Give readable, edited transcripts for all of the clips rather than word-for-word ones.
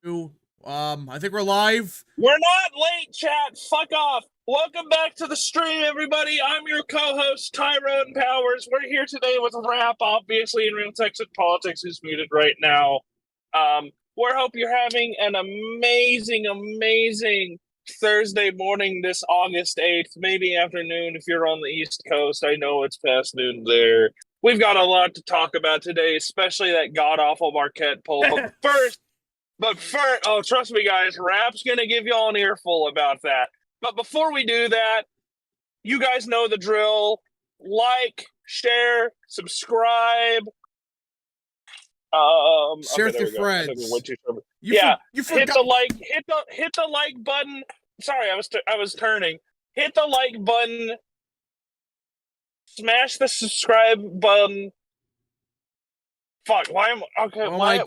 I think we're live. We're not late, chat. Fuck off. Welcome back to the stream, everybody. I'm your co-host, Tyrone Powers. We're here today with Rap, obviously, in Real Texas Politics, who's muted right now. We hope you're having an amazing Thursday morning this August 8th, maybe afternoon if you're on the East Coast. I know it's past noon there. We've got a lot to talk about today, especially that god-awful Marquette poll. But first, oh, trust me, guys, Rap's going to give y'all an earful about that. But before we do that, you guys know the drill. Like, share, subscribe. Share with your friends. You hit the like button. Sorry, I was turning. Hit the like button. Smash the subscribe button. Fuck, why am I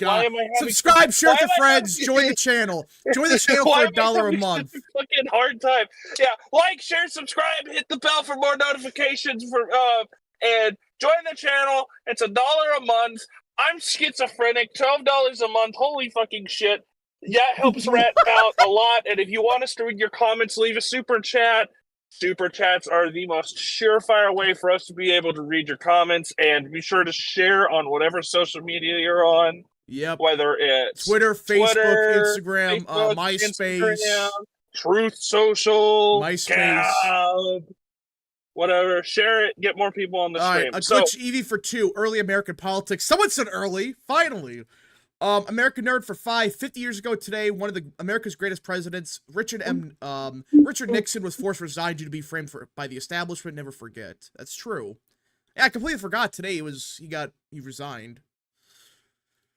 having subscribe, share with your friends, join the channel. Join the channel for $1 a month. Fucking hard time. Yeah, like, share, subscribe, hit the bell for more notifications and join the channel. It's $1 a month. I'm schizophrenic, $12 a month. Holy fucking shit. Yeah, it helps Rat out a lot. And if you want us to read your comments, leave a super chat. Super chats are the most surefire way for us to be able to read your comments, and be sure to share on whatever social media you're on. Yep. Whether it's Twitter, Instagram, MySpace, Instagram, Truth Social, MySpace, whatever. Share it. Get more people on the stream. A glitch Evie for 2. Early American politics. Someone said early. Finally. American Nerd for 5. 50 years ago today, one of America's greatest presidents, Richard Nixon, was forced to resign due to be framed by the establishment. Never forget. That's true. Yeah, I completely forgot today. He resigned.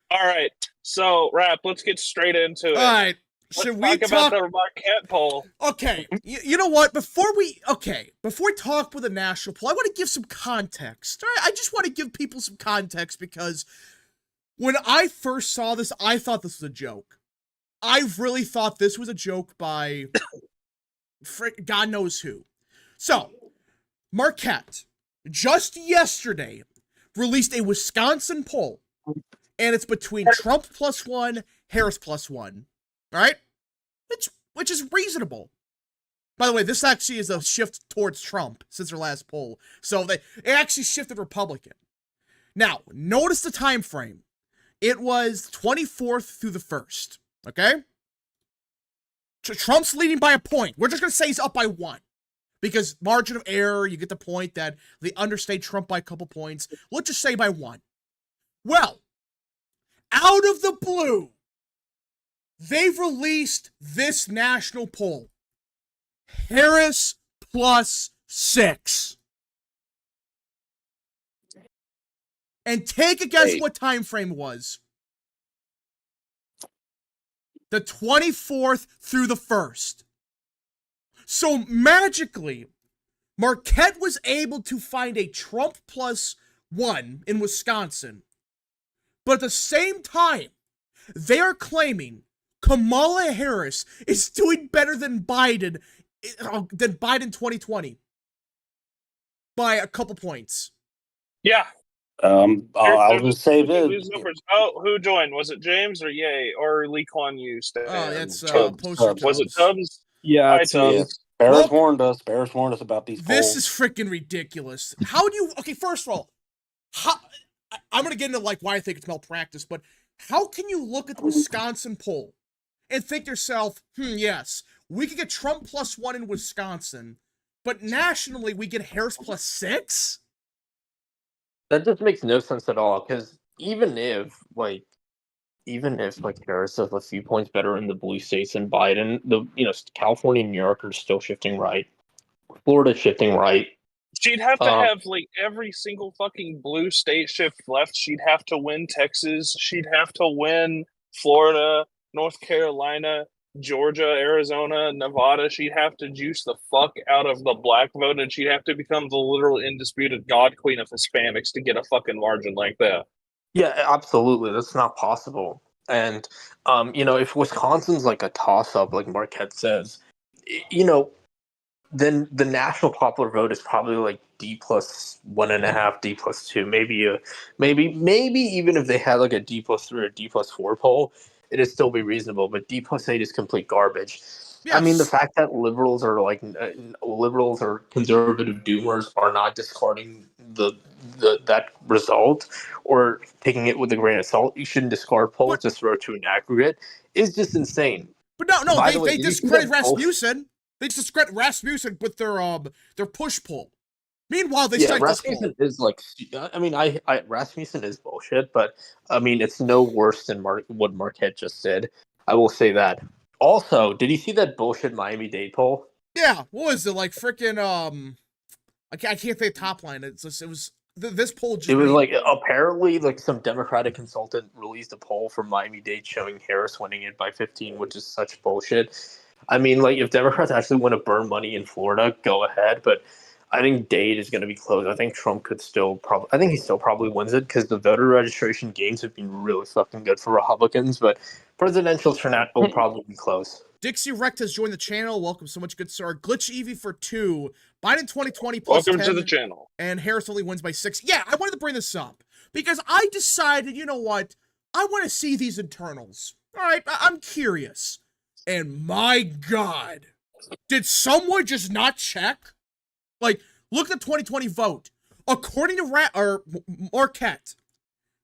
All right. So, Rap, let's get straight into it. All right. Should we talk about the Marquette poll? Okay. You know what? Before we talk with a national poll, I want to give some context. All right? I just want to give people some context because when I first saw this, I thought this was a joke. I really thought this was a joke by God knows who. So, Marquette, just yesterday, released a Wisconsin poll, and it's between Trump +1, Harris +1. All right? Which is reasonable. By the way, this actually is a shift towards Trump since their last poll. So, it actually shifted Republican. Now, notice the time frame. It was 24th through the 1st, okay? Trump's leading by a point. We're just going to say he's up by 1. Because margin of error, you get the point that they understate Trump by a couple points. Let's just say by 1. Well, out of the blue, they've released this national poll. Harris +6. And take a guess what time frame was. The 24th through the 1st. So magically, Marquette was able to find a Trump +1 in Wisconsin. But at the same time, they are claiming Kamala Harris is doing better than Biden 2020 by a couple points. Yeah. I'll just say this. Oh, who joined? Was it James or Ye or Lee Kuan Yew? Oh, that's Tubbs. Was it Tubbs? Yeah, Tubbs. Bears warned us. Bears warned us about these polls. This is freaking ridiculous. How do you? Okay, first of all, I'm gonna get into why I think it's malpractice, but how can you look at the Wisconsin poll and think to yourself, yes, we could get Trump +1 in Wisconsin, but nationally we get Harris +6? That just makes no sense at all, because even if Harris is a few points better in the blue states than Biden, California and New York are still shifting right. Florida's shifting right. She'd have to have every single fucking blue state shift left. She'd have to win Texas. She'd have to win Florida, North Carolina, Georgia, Arizona, Nevada. She'd have to juice the fuck out of the black vote, and she'd have to become the literal indisputed god queen of Hispanics to get a fucking margin like that. Yeah, absolutely. That's not possible. And, if Wisconsin's like a toss-up, like Marquette says, then the national popular vote is probably like D plus 1.5, D plus 2, maybe even if they had like a D plus 3 or D plus 4 poll, it'd still be reasonable. But D+8 is complete garbage. Yes. I mean, the fact that liberals are like liberals or conservative doomers are not discarding that result or taking it with a grain of salt. You shouldn't discard polls, What? just throw it to an aggregate. Is just insane. But no, By they the way, did you see discredit that Rasmussen. They discredit Rasmussen with their push pull. Meanwhile, they cite this poll. Rasmussen is like, I mean, Rasmussen is bullshit, but I mean, it's no worse than what Marquette just did. I will say that. Also, did you see that bullshit Miami-Dade poll? Yeah, what was it like? Freaking I can't think of top line. It was this poll just. It was like apparently like some Democratic consultant released a poll from Miami-Dade showing Harris winning it by 15, which is such bullshit. I mean, like if Democrats actually want to burn money in Florida, go ahead, but I think Dade is going to be close. I think Trump could still probably. I think he still probably wins it because the voter registration gains have been really fucking good for Republicans. But presidential turnout will probably be close. Dixie Rect has joined the channel. Welcome so much, good sir. Glitch Evie for 2. Biden 2020 plus Welcome 10, to the channel. and Harris only wins by 6. Yeah, I wanted to bring this up because I decided, you know what? I want to see these internals. All right, I'm curious. And my God, did someone just not check? Like, look at the 2020 vote. According to Marquette,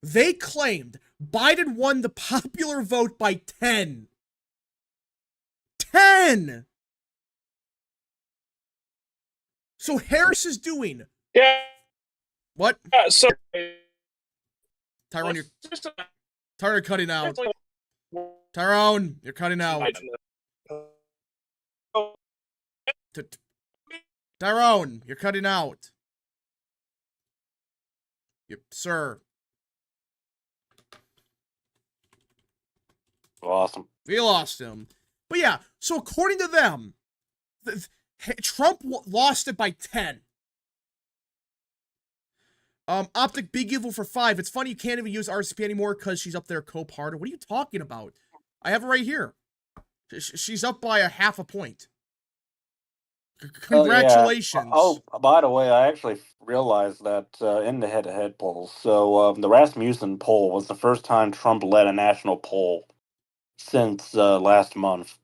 they claimed Biden won the popular vote by 10. 10! So Harris is doing Yeah. what? So Tyrone, you're cutting out. Tyrone, you're cutting out. Tyrone, you're cutting out. Sir. Awesome. We lost him. But yeah, so according to them, Trump lost it by 10. Optic Big Evil for 5. It's funny you can't even use RCP anymore because she's up there co-partner. What are you talking about? I have it right here. She's up by a half a point. Congratulations. Oh, by the way, I actually realized that in the head-to-head polls. So the Rasmussen poll was the first time Trump led a national poll since last month.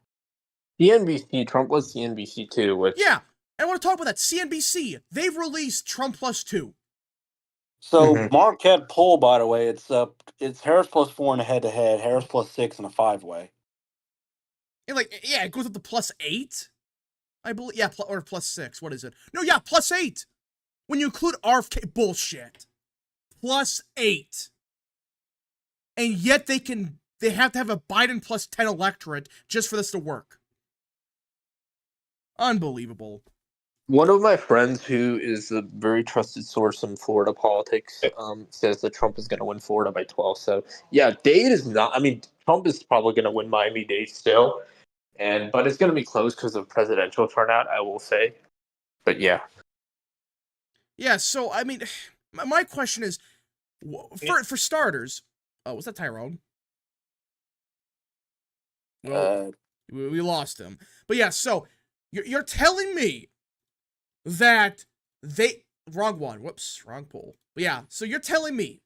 CNBC, Trump was CNBC too. Which yeah, I want to talk about that. CNBC, they've released Trump plus 2. So Marquette poll, by the way, it's Harris plus 4 in a head-to-head, Harris plus 6 in a 5-way. And it goes up to plus 8. I believe, yeah, or plus 6. What is it? No, yeah, plus 8. When you include RFK, bullshit. Plus 8. And yet they have to have a Biden plus 10 electorate just for this to work. Unbelievable. One of my friends who is a very trusted source in Florida politics says that Trump is going to win Florida by 12. So, yeah, Dade is not. I mean, Trump is probably going to win Miami-Dade still. But it's going to be close because of presidential turnout, I will say. But yeah. Yeah, so, I mean, my question is, for starters, was that Tyrone? Well, we lost him. But yeah, so, you're telling me that wrong one. Whoops, wrong poll. But yeah, so you're telling me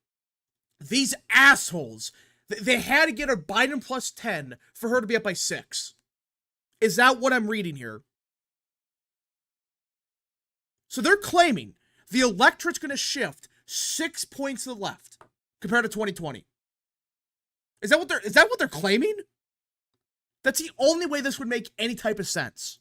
these assholes, they had to get a Biden plus 10 for her to be up by 6. Is that what I'm reading here? So they're claiming the electorate's going to shift 6 points to the left compared to 2020. Is that what they're claiming? That's the only way this would make any type of sense.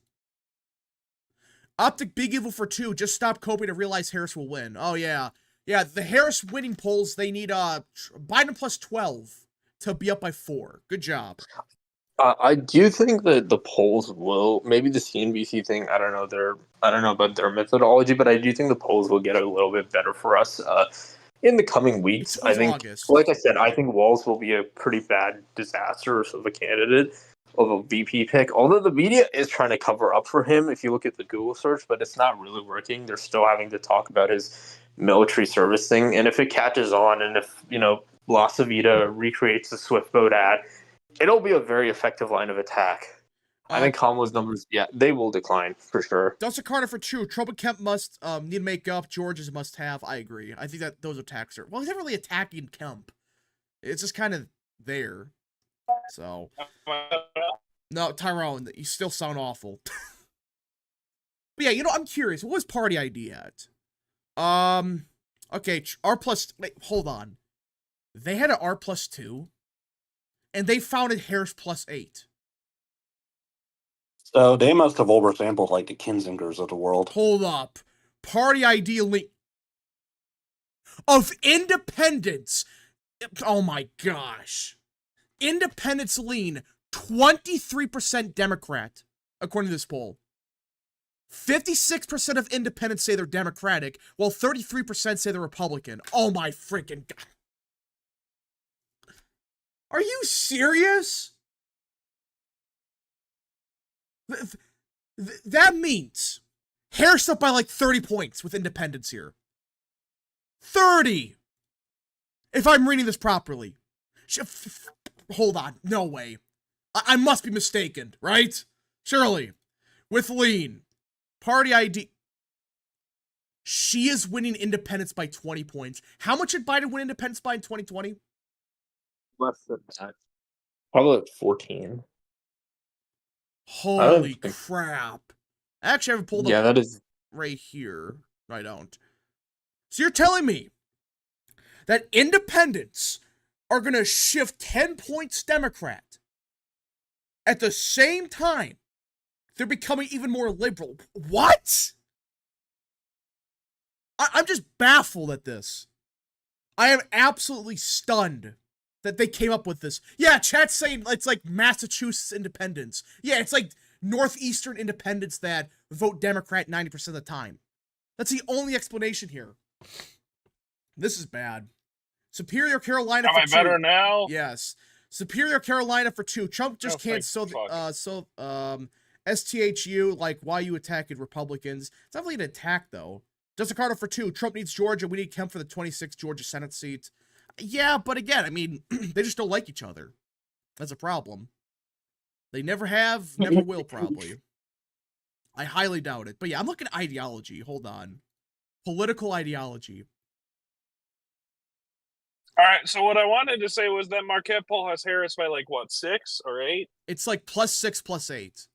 Optic Big Evil for 2 just stopped coping to realize Harris will win. Oh yeah. Yeah, the Harris winning polls, they need Biden plus 12 to be up by 4. Good job. I do think that the polls will, maybe the CNBC thing, I don't know about their methodology, but I do think the polls will get a little bit better for us in the coming weeks. I think, August. like I said, I think Walz will be a pretty bad disaster of a candidate, of a VP pick. Although the media is trying to cover up for him, if you look at the Google search, but it's not really working. They're still having to talk about his military service thing. And if it catches on, and if, Lassa Vita recreates the Swift boat ad, it'll be a very effective line of attack. I think Kamala's numbers, they will decline for sure. Dustin Carter for 2. Trump and Kemp must need to make up. George is a must-have. I agree. I think that those attacks are... Well, he's not really attacking Kemp. It's just kind of there. So, no, Tyrone, you still sound awful. But yeah, I'm curious. What was party ID at? Okay, R plus. Wait, hold on. They had an R plus 2, and they founded Harris plus 8. So they must have oversampled like the Kinsingers of the world. Hold up. Party ID link of independents. Oh my gosh. Independents lean 23% Democrat, according to this poll. 56% of independents say they're Democratic, while 33% say they're Republican. Oh my freaking God. Are you serious? That means Harris up by like 30 points with independents here. 30! If I'm reading this properly. Hold on. No way. I must be mistaken, right? Surely. With lean. Party ID. She is winning independents by 20 points. How much did Biden win independents by in 2020? Less than that. Probably like 14. Holy crap. I actually haven't pulled up that is right here. I don't. So you're telling me that independents are going to shift 10 points Democrat at the same time they're becoming even more liberal. What? I'm just baffled at this. I am absolutely stunned that they came up with this. Yeah, chat's saying it's like Massachusetts independents. Yeah, it's like Northeastern independents that vote Democrat 90% of the time. That's the only explanation here. This is bad. Superior Carolina Am for I 2. better now? Yes. Superior Carolina for 2. Trump just can't STHU, like, why you attacking Republicans. It's definitely an attack, though. Justin Carter for 2. Trump needs Georgia. We need Kemp for the 26th Georgia Senate seat. Yeah, but again, I mean, they just don't like each other. That's a problem. They never have, never will, probably. I highly doubt it. But yeah, I'm looking at ideology. Hold on. Political ideology. All right, so what I wanted to say was that Marquette poll has Harris by like what, 6 or 8? It's like +6, +8.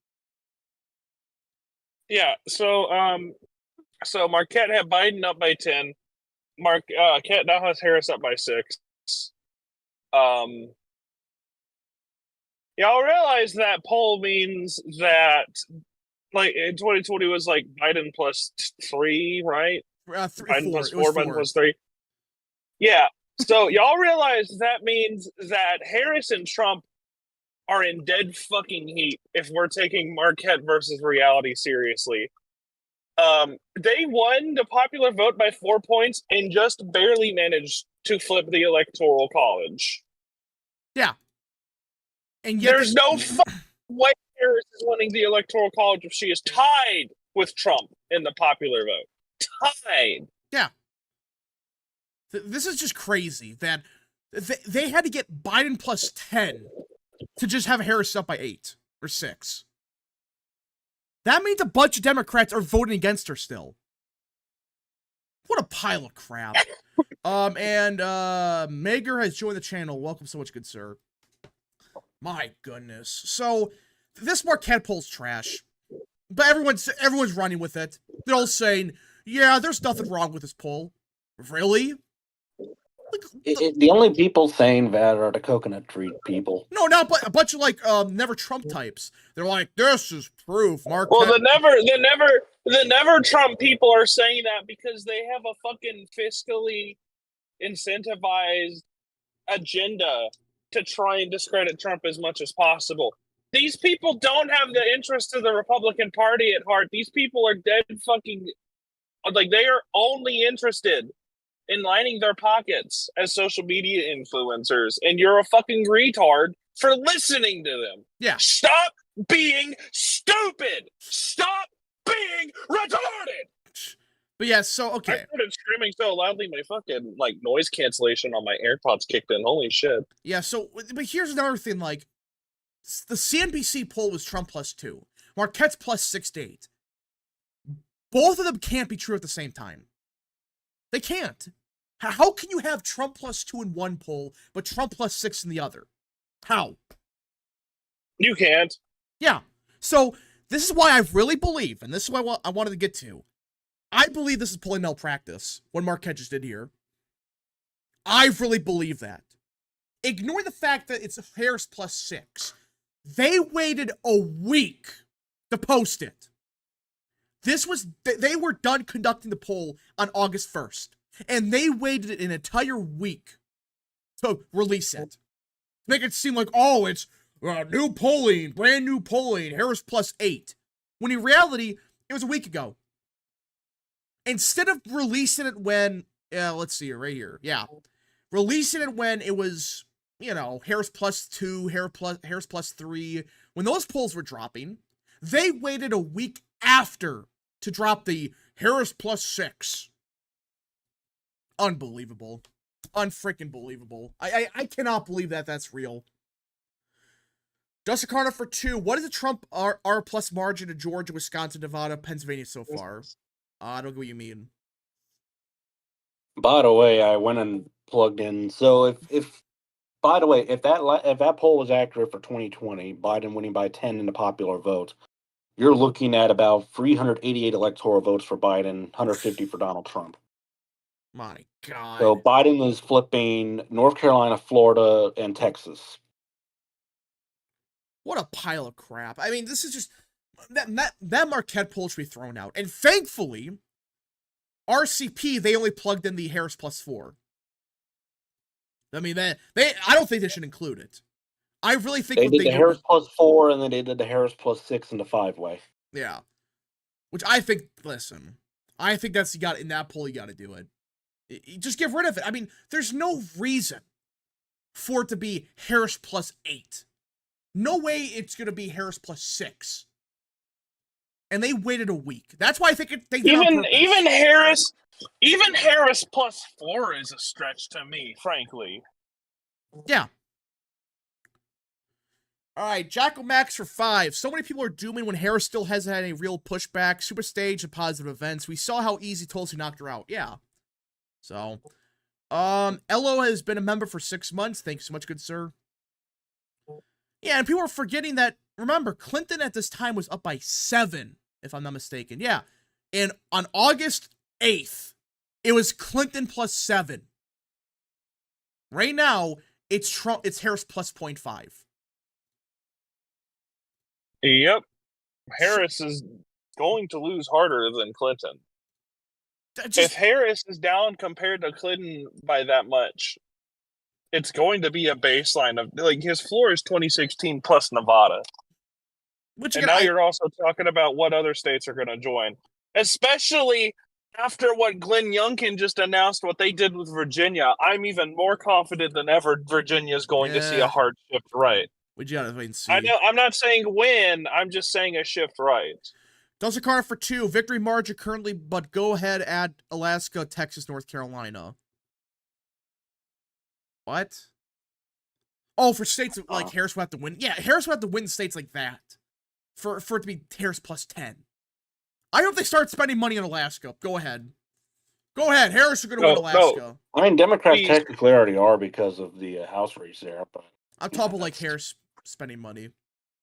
Yeah, so Marquette had Biden up by 10. Marquette now has Harris up by 6. Y'all realize that poll means that like in 2020 was like Biden plus 3, right? Biden plus 4, Biden plus 3. Yeah. So y'all realize that means that Harris and Trump are in dead fucking heat if we're taking Marquette versus reality seriously. They won the popular vote by 4 points and just barely managed to flip the electoral college. Yeah. And yet there's no way Harris is winning the electoral college if she is tied with Trump in the popular vote. Tied. Yeah. This is just crazy that they had to get Biden plus 10 to just have Harris up by 8 or 6. That means a bunch of Democrats are voting against her still. What a pile of crap. And Mager has joined the channel. Welcome so much, good sir. My goodness. So this Marquette poll's trash. But everyone's running with it. They're all saying, yeah, there's nothing wrong with this poll. Really? The only people saying that are the coconut tree people. No, not a bunch of like never Trump types. They're like, this is proof. Marquette. Well, the never Trump people are saying that because they have a fucking fiscally incentivized agenda to try and discredit Trump as much as possible. These people don't have the interest of the Republican Party at heart. These people are dead fucking, like, they are only interested in lining their pockets as social media influencers, and you're a fucking retard for listening to them. Yeah. Stop being stupid! Stop being retarded! But yeah, so, okay. I started screaming so loudly, my fucking, like, noise cancellation on my AirPods kicked in. Holy shit. Yeah, so, but here's another thing, like, the CNBC poll was Trump plus 2. Marquette's plus 6 to 8. Both of them can't be true at the same time. They can't. How can you have Trump plus 2 in one poll, but Trump plus 6 in the other? How? You can't. Yeah. So this is why I really believe, and this is what I wanted to get to. I believe this is polling malpractice, what Marquette just did here. I really believe that. Ignore the fact that it's Harris plus 6. They waited a week to post it. They were done conducting the poll on August 1st, and they waited an entire week to release it. Make it seem like, oh, it's new polling, brand new polling, Harris plus 8. When in reality, it was a week ago. Instead of releasing it when, let's see it right here. Yeah. Releasing it when it was, Harris plus 2, Harris plus 3. When those polls were dropping, they waited a week after to drop the Harris plus 6. Unbelievable. Unfreaking believable. I cannot believe that that's real. Justin Carter for 2. What is the Trump R plus margin to Georgia, Wisconsin, Nevada, Pennsylvania so far? I don't get what you mean. By the way, I went and plugged in. So if that poll was accurate for 2020, Biden winning by 10 in the popular vote, you're looking at about 388 electoral votes for Biden, 150 for Donald Trump. My God. So Biden is flipping North Carolina, Florida, and Texas. What a pile of crap. I mean, this is just... That Marquette poll should be thrown out. And thankfully, RCP, they only plugged in the Harris plus 4. I mean, I don't think they should include it. I really think they did the Harris plus 4, and then they did the Harris plus 6 in the 5-way. Yeah. Which I think, listen, I think that's in that poll, you got to do it. Just get rid of it. I mean, there's no reason for it to be Harris plus 8. No way it's going to be Harris plus 6. And they waited a week. That's why I think they did even Harris plus 4 is a stretch to me, frankly. Yeah. All right, Jacko Max for 5. So many people are dooming when Harris still hasn't had any real pushback, super stage, and positive events. We saw how easy Tulsi knocked her out. Yeah. So, Elo has been a member for 6 months. Thanks so much, good sir. Yeah, and people are forgetting that, remember, Clinton at this time was up by 7, if I'm not mistaken. Yeah. And on August 8th, it was Clinton plus 7. Right now, it's Harris plus 0.5. Yep. Harris is going to lose harder than Clinton. If Harris is down compared to Clinton by that much, it's going to be a baseline of, like, his floor is 2016 plus Nevada. Now you're also talking about what other states are going to join. Especially after what Glenn Youngkin just announced, what they did with Virginia. I'm even more confident than ever Virginia is going to see a hard shift right. We gotta wait and see. I know, I'm not saying win, I'm just saying a shift right. Delta Carter for 2. Victory margin currently, but go ahead, add Alaska, Texas, North Carolina. What? Oh, for states like Harris will have to win. Yeah, Harris will have to win states like that. For it to be Harris plus 10. I hope they start spending money on Alaska. Go ahead. Go ahead. Harris are going to win Alaska. I mean, Democrats technically already are because of the House race there. But I'm talking like Harris spending money.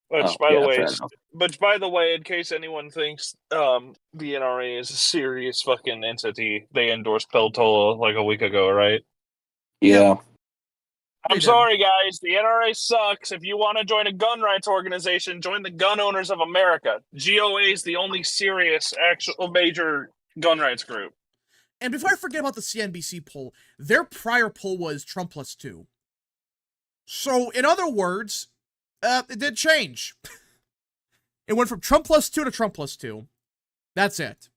Which, by the way, in case anyone thinks the NRA is a serious fucking entity, they endorsed Peltola like a week ago, right? Yeah. I'm sorry, guys. The NRA sucks. If you want to join a gun rights organization, join the Gun Owners of America. GOA is the only serious, actual major gun rights group. And before I forget about the CNBC poll, their prior poll was Trump plus 2. So, in other words, it did change. It went from Trump plus 2 to Trump plus 2. That's it.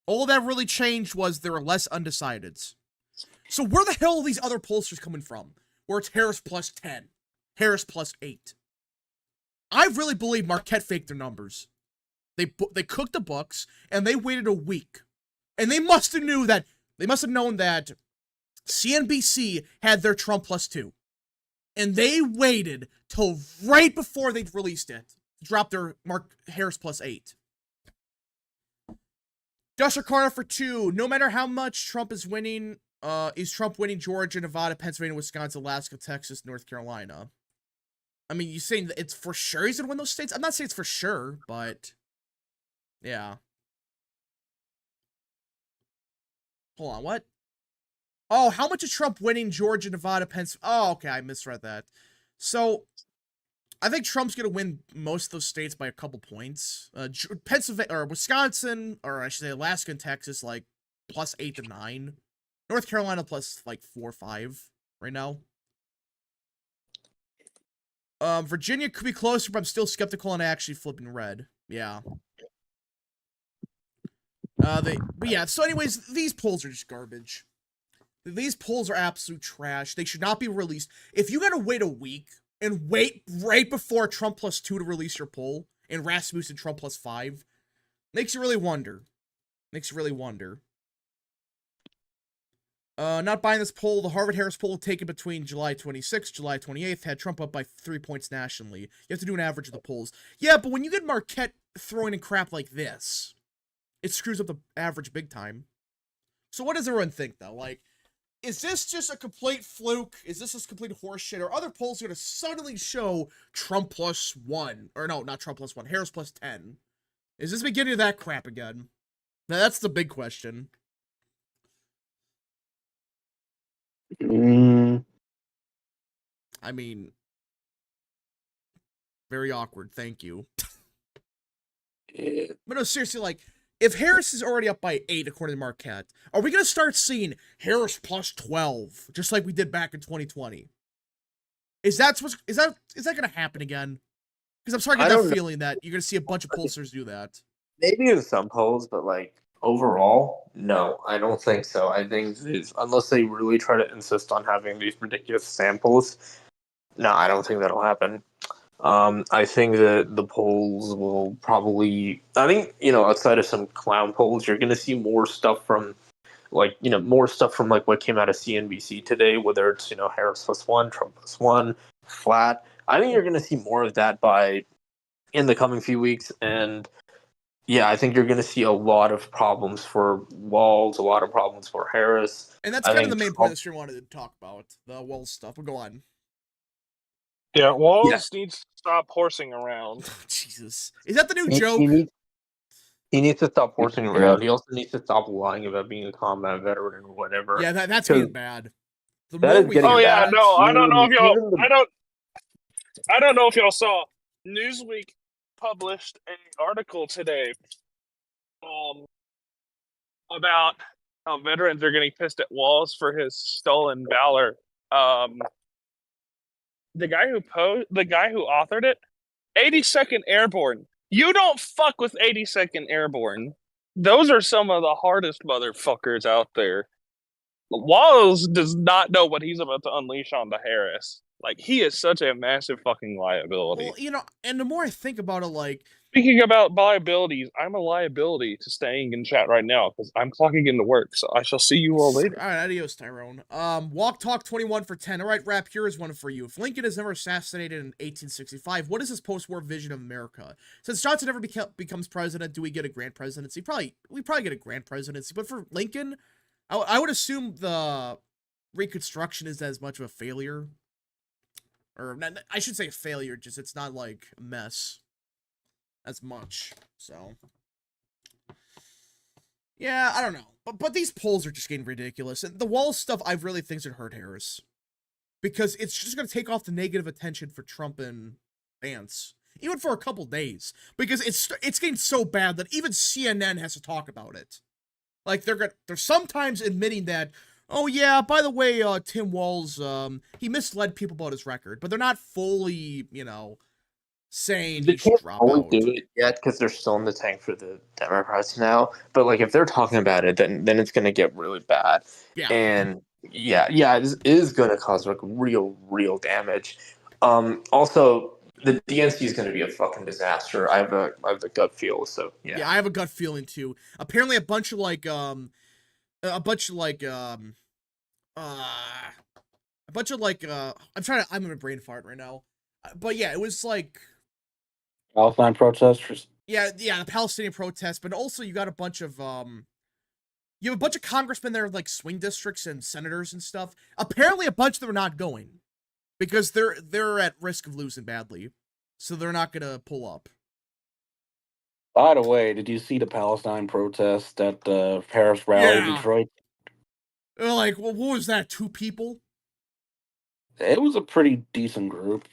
All that really changed was there were less undecideds. So where the hell are these other pollsters coming from? Where it's Harris plus 10, Harris plus 8. I really believe Marquette faked their numbers. They cooked the books, and they waited a week. And they must have known that CNBC had their Trump plus 2. And they waited till right before they released it to drop their Harris plus 8. Joshua Carter for 2. No matter how much Trump is winning, is Trump winning Georgia, Nevada, Pennsylvania, Wisconsin, Alaska, Texas, North Carolina? I mean, you saying that it's for sure he's gonna win those states? I'm not saying it's for sure, but yeah. Hold on, what? Oh, how much is Trump winning Georgia, Nevada, Pennsylvania? Oh, okay, I misread that. So, I think Trump's gonna win most of those states by a couple points. Pennsylvania or Wisconsin, or I should say Alaska and Texas, like +8 to 9. North Carolina plus like 4 or 5 right now. Virginia could be closer, but I'm still skeptical on actually flipping red. Yeah. But yeah. So, anyways, these polls are just garbage. These polls are absolute trash. They should not be released. If you gotta wait a week and wait right before Trump +2 to release your poll and Rasmussen Trump +5, makes you really wonder. Not buying this poll. The Harvard-Harris poll taken between July 26th, July 28th had Trump up by 3 points nationally. You have to do an average of the polls. Yeah, but when you get Marquette throwing in crap like this, it screws up the average big time. So what does everyone think, though? Like, is this just a complete fluke? Is this just complete horseshit? Are other polls going to suddenly show Trump +1? Or no, not Trump +1, Harris +10. Is this beginning of that crap again? Now, that's the big question. I mean, very awkward. Thank you. But no, seriously, like, if Harris is already up by 8, according to Marquette, are we going to start seeing Harris +12, just like we did back in 2020? Is that going to happen again? Because I'm starting to get that feeling that you're going to see a bunch of pollsters do that. Maybe in some polls, but like overall, no, I don't think so. I think unless they really try to insist on having these ridiculous samples, no, I don't think that'll happen. I think that the polls will probably, I think, outside of some clown polls, you're going to see more stuff from like what came out of CNBC today, whether it's, Harris +1, Trump +1, flat. I think you're going to see more of that in the coming few weeks. And yeah, I think you're going to see a lot of problems for Walz, a lot of problems for Harris. And that's kind of the main point of the stream I wanted to talk about, the Walz stuff. We'll go on. Yeah, Walz needs to stop horsing around. Jesus. Is that the new joke? He needs to stop horsing around. He also needs to stop lying about being a combat veteran or whatever. Yeah, that's getting bad. I don't know if y'all. I don't know if y'all saw. Newsweek published an article today, about how veterans are getting pissed at Walz for his stolen valor. The guy who authored it, 82nd Airborne. You don't fuck with 82nd Airborne. Those are some of the hardest motherfuckers out there. Walz does not know what he's about to unleash on the Harris. Like, he is such a massive fucking liability. Well, and the more I think about it, like... Speaking about liabilities, I'm a liability to staying in chat right now, because I'm clocking into work, so I shall see you all later. Alright, adios, Tyrone. Walk Talk 21 for 10. Alright, Rap, here is one for you. If Lincoln is never assassinated in 1865, what is his post-war vision of America? Since Johnson never becomes president, do we get a grand presidency? We probably get a grand presidency, but for Lincoln, I would assume the Reconstruction is as much of a failure. Or, I should say failure, just it's not, like, a mess as much, so. Yeah, I don't know. But these polls are just getting ridiculous. And the Walz stuff, I really think should hurt Harris. Because it's just going to take off the negative attention for Trump and Vance. Even for a couple days. Because it's getting so bad that even CNN has to talk about it. Like, they're sometimes admitting that, oh yeah, by the way, Tim Walz, he misled people about his record. But they're not fully, saying they can't fully do it yet because they're still in the tank for the Democrats now. But like, if they're talking about it, then it's going to get really bad. Yeah. And it is going to cause like real damage. Also, the DNC is going to be a fucking disaster. I have a gut feel. So yeah. Yeah, I have a gut feeling too. Apparently, a bunch of I'm in a brain fart right now. But yeah, it was like Palestine protesters. Yeah, the Palestinian protests, but also you got a bunch of you have a bunch of congressmen there, like swing districts and senators and stuff. Apparently, a bunch of them are not going. because they're at risk of losing badly, so they're not gonna pull up. By the way, did you see the Palestine protest at the Harris rally in Yeah. Detroit? They're like, well, what was that? 2 people? It was a pretty decent group.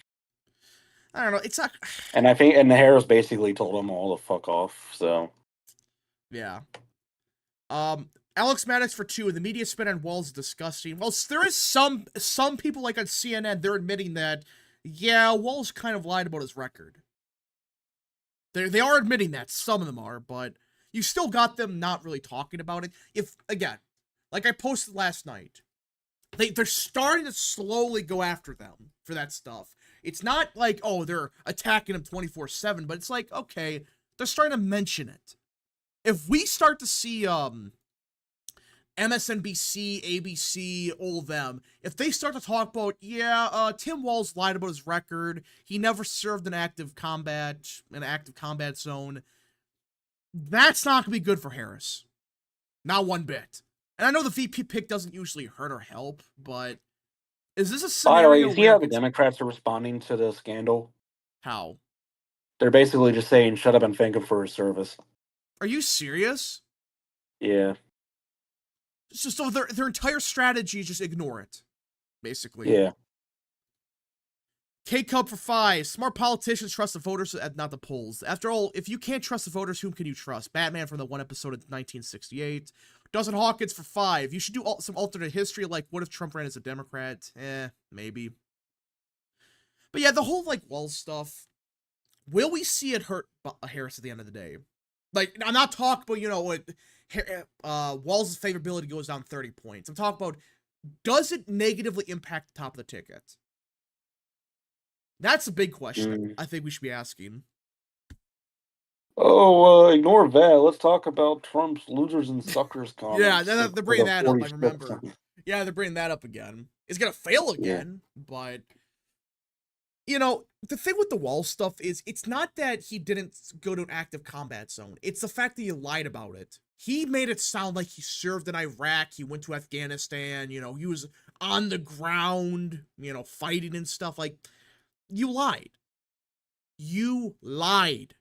I don't know. It's not. And I think, and the Harris basically told them all to fuck off. So Yeah. Alex Maddox for 2. The media spin on Walz is disgusting. Well, there is some people like on CNN. They're admitting that, yeah, Walz kind of lied about his record. They are admitting that. Some of them are, but you still got them not really talking about it. If, again, like I posted last night, they're starting to slowly go after them for that stuff. It's not like, oh, they're attacking them 24/7, but it's like, okay, they're starting to mention it. If we start to see MSNBC, ABC, all of them, if they start to talk about, yeah, Tim Walz lied about his record, he never served an active combat zone, that's not going to be good for Harris. Not one bit. And I know the VP pick doesn't usually hurt or help, but is this a scenario? by the way, you see where how the Democrats are responding to the scandal? How? They're basically just saying, "Shut up and thank him for his service." Are you serious? Yeah. So their entire strategy is just ignore it, basically. Yeah. K-Cup for 5. Smart politicians trust the voters, not the polls. After all, if you can't trust the voters, whom can you trust? Batman from the one episode of 1968. Dawson Hawkins for 5. You should do some alternate history, like what if Trump ran as a Democrat? Maybe. But yeah, the whole, like, Walz stuff, will we see it hurt Harris at the end of the day? Like, I'm not talking about, you know, what Walz's favorability goes down 30 points. I'm talking about, does it negatively impact the top of the ticket? That's a big question I think we should be asking. Oh, ignore that. Let's talk about Trump's losers and suckers comments. Yeah, they're bringing that up, I 46%. remember. Yeah, they're bringing that up again. It's going to fail again, but, you know, the thing with the Walz stuff is, it's not that he didn't go to an active combat zone. It's the fact that he lied about it. He made it sound like he served in Iraq, he went to Afghanistan, you know, he was on the ground, you know, fighting and stuff. Like, you lied. You lied.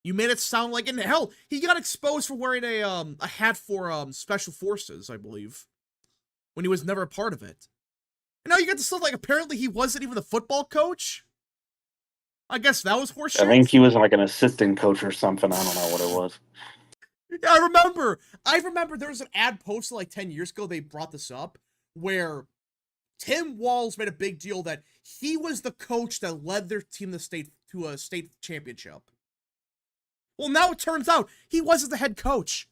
You made it sound like, and hell, he got exposed for wearing a hat for special forces, I believe, when he was never a part of it. And now you get to stuff like, apparently he wasn't even the football coach. I guess that was horseshit. I think he was like an assistant coach or something. I don't know what it was. Yeah, I remember there was an ad posted like 10 years ago, they brought this up, where Tim Walz made a big deal that he was the coach that led their team to a state championship. Well, now it turns out he wasn't the head coach.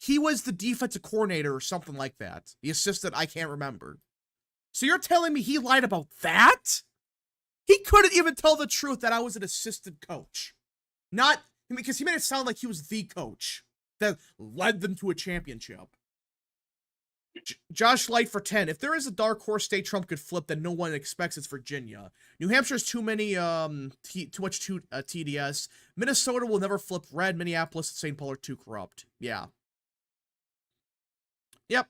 He was the defensive coordinator or something like that. The assistant, I can't remember. So you're telling me he lied about that? He couldn't even tell the truth that I was an assistant coach. Not, because he made it sound like he was the coach that led them to a championship. Josh Light for 10. If there is a dark horse state Trump could flip that no one expects, it's Virginia. New Hampshire's too much TDS. Minnesota will never flip red. Minneapolis and St. Paul are too corrupt. Yeah. Yep.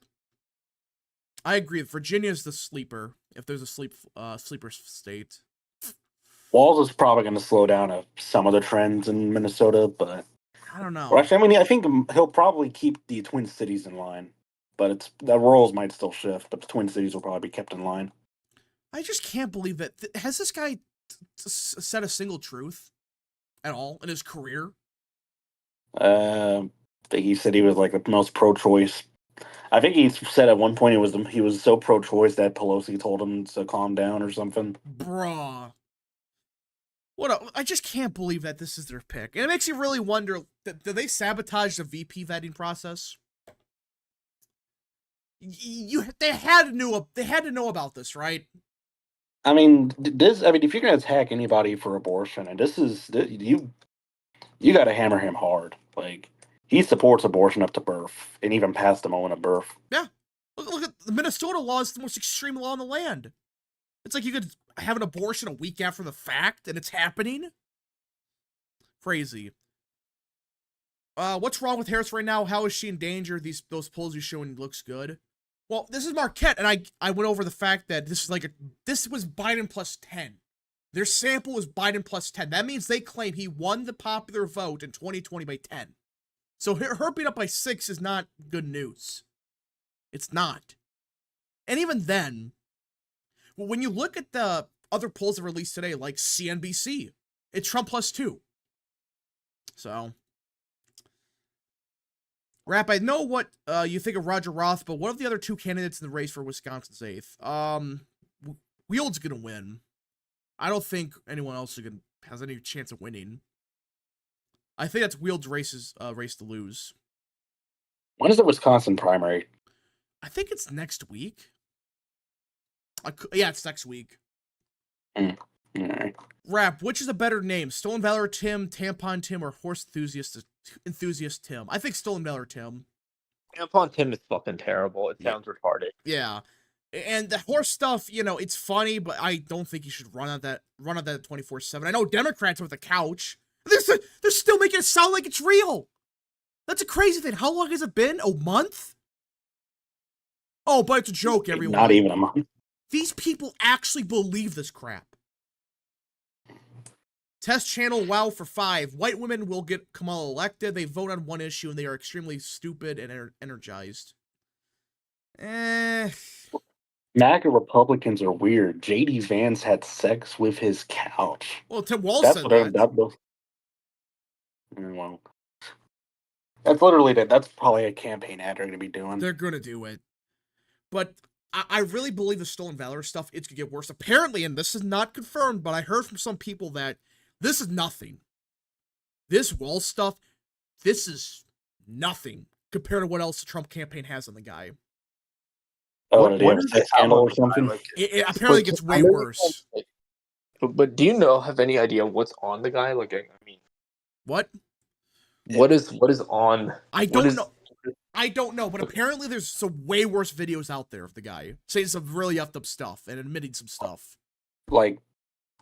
I agree. Virginia is the sleeper. If there's a sleeper state. Walz is probably going to slow down some of the trends in Minnesota, but I don't know. Well, actually, I mean, I think he'll probably keep the Twin Cities in line. But the roles might still shift, but the Twin Cities will probably be kept in line. I just can't believe that. Has this guy said a single truth at all in his career? I think he said he was like the most pro-choice. I think he said at one point he was so pro-choice that Pelosi told him to calm down or something. Bruh. I just can't believe that this is their pick. And it makes you really wonder, did they sabotage the VP vetting process? They had to know about this, right? I mean, if you're gonna attack anybody for abortion, and you got to hammer him hard. Like, he supports abortion up to birth, and even past the moment of birth. Yeah, look at the Minnesota law is the most extreme law in the land. It's like you could have an abortion a week after the fact, and it's happening. Crazy. What's wrong with Harris right now? How is she in danger? Those polls you're showing looks good. Well, this is Marquette, and I went over the fact that this was Biden plus 10. Their sample was Biden plus 10. That means they claim he won the popular vote in 2020 by 10. So her being up by 6 is not good news. It's not. And even then, when you look at the other polls that were released today, like CNBC, it's Trump plus 2. So, Rap, I know what you think of Roger Roth, but what of the other 2 candidates in the race for Wisconsin's 8th? Wield's gonna win. I don't think anyone else has any chance of winning. I think that's Wield's race to lose. When is the Wisconsin primary? I think it's next week. Yeah, it's next week. All right. Rap, which is a better name? Stolen Valor Tim, Tampon Tim, or Horse Enthusiast Tim? I think Stolen Valor Tim. Tampon Tim is fucking terrible. It sounds retarded. Yeah. And the horse stuff, it's funny, but I don't think you should run on that 24/7. I know Democrats with the couch. They're still making it sound like it's real. That's a crazy thing. How long has it been? A month? Oh, but it's a joke, everyone. Not even a month. These people actually believe this crap. Test channel WOW for 5. White women will get Kamala elected. They vote on one issue, and they are extremely stupid and energized. MAGA Republicans are weird. J.D. Vance had sex with his couch. Well, Tim Waltz said that. Well, that's literally that. That's probably a campaign ad they're going to be doing. They're going to do it. But I really believe the Stolen Valor stuff, it's going to get worse. Apparently, and this is not confirmed, but I heard from some people that this is nothing. This Walz stuff, this is nothing compared to what else the Trump campaign has on the guy. What is that scandal or something? It apparently gets way worse. But do you have any idea what's on the guy? Like, I mean, what? What is on? I don't know. I don't know, but apparently there's some way worse videos out there of the guy saying some really effed up stuff and admitting some stuff. Like,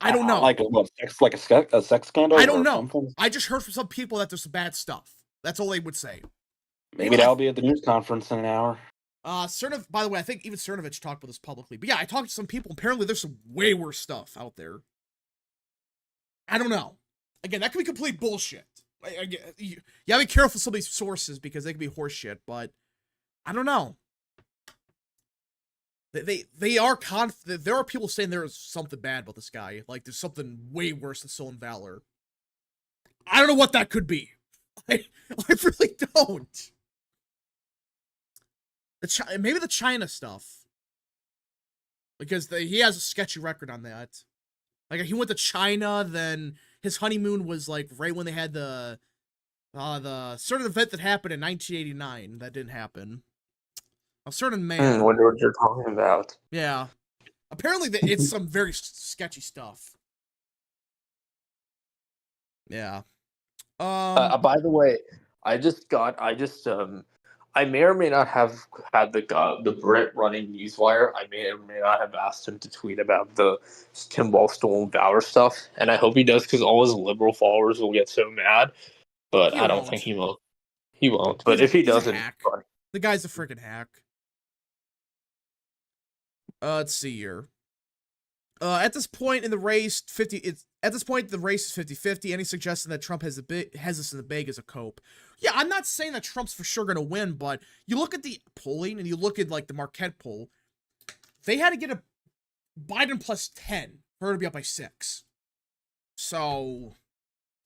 I don't know. Like what? A sex scandal? I don't know. Something? I just heard from some people that there's some bad stuff. That's all they would say. Maybe that'll be at the news conference in an hour. By the way, I think even Cernovich talked about this publicly. But yeah, I talked to some people. Apparently, there's some way worse stuff out there. I don't know. Again, that could be complete bullshit. You gotta be careful with some of these sources because they could be horseshit. But I don't know. They are confident. There are people saying there is something bad about this guy. Like there's something way worse than Stolen Valor. I don't know what that could be. I really don't. Maybe the China stuff, because he has a sketchy record on that. Like he went to China, then his honeymoon was like right when they had the certain event that happened in 1989 that didn't happen. A certain man. I wonder what you're talking about. Yeah, apparently it's some very sketchy stuff. Yeah. By the way, I may or may not have had the Brit running Newswire. I may or may not have asked him to tweet about the Tim Waltz Stolen Valor stuff, and I hope he does because all his liberal followers will get so mad. But I don't think he will. He won't. But if he doesn't, the guy's a freaking hack. Let's see here. At this point in the race, the race is 50-50. Any suggestion that Trump has this in the bag is a cope. Yeah, I'm not saying that Trump's for sure going to win, but you look at the polling and you look at like the Marquette poll, they had to get a Biden plus 10 for her to be up by 6. So,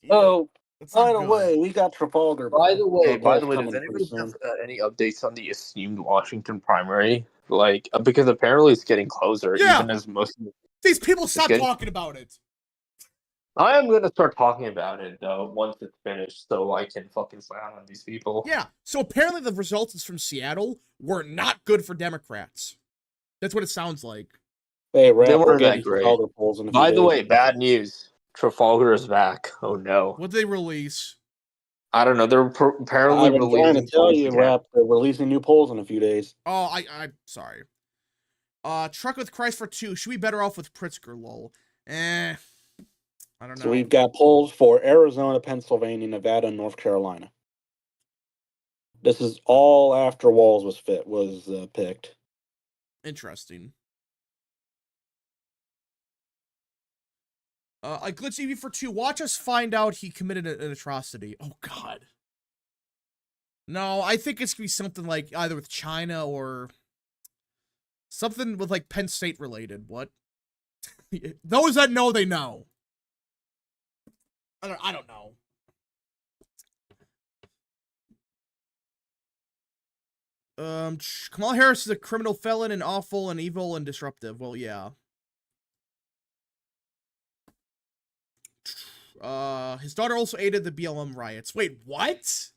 by the way, we got Trafalgar. By the way, does anybody have any updates on the esteemed Washington primary? Like, because apparently it's getting closer, even as most of these people stop talking about it. I am going to start talking about it, though, once it's finished, so I can fucking slam on these people. Yeah, so apparently the results from Seattle were not good for Democrats. That's what it sounds like. Hey, they weren't that great. By the way, days. Bad news. Trafalgar is back. Oh, no. What did they release? I don't know. They're apparently releasing. I'm trying to tell you, Rap. They're releasing new polls in a few days. Oh, I'm sorry. Truck with Christ for 2. Should we be better off with Pritzker, lol? I don't know. So we've got polls for Arizona, Pennsylvania, Nevada, and North Carolina. This is all after Walz was picked. Interesting. I glitch EV for 2. Watch us find out he committed an atrocity. Oh, God. No, I think it's gonna be something like either with China or something with like Penn State related. What? Those that know, they know. I don't know. Kamala Harris is a criminal felon and awful and evil and disruptive. Well, yeah. His daughter also aided the BLM riots. Wait, what?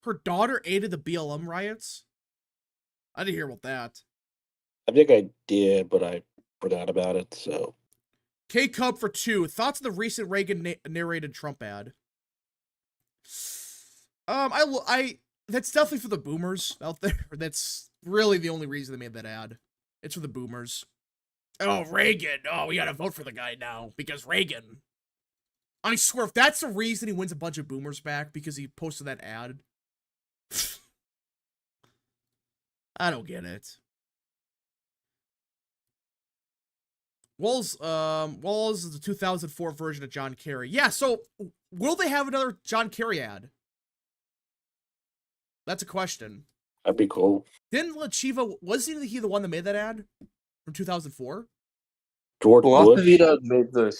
Her daughter aided the BLM riots? I didn't hear about that. I think I did, but I forgot about it, so. K-Cub for 2. Thoughts on the recent Reagan narrated Trump ad? That's definitely for the boomers out there. That's really the only reason they made that ad. It's for the boomers. Oh, Reagan. Oh, we gotta vote for the guy now because Reagan. I swear, if that's the reason he wins a bunch of boomers back because he posted that ad, I don't get it. Walz is the 2004 version of John Kerry. Yeah, so will they have another John Kerry ad? That's a question. That'd be cool. Didn't Lachiva, wasn't he the one that made that ad from 2004? George Bush made the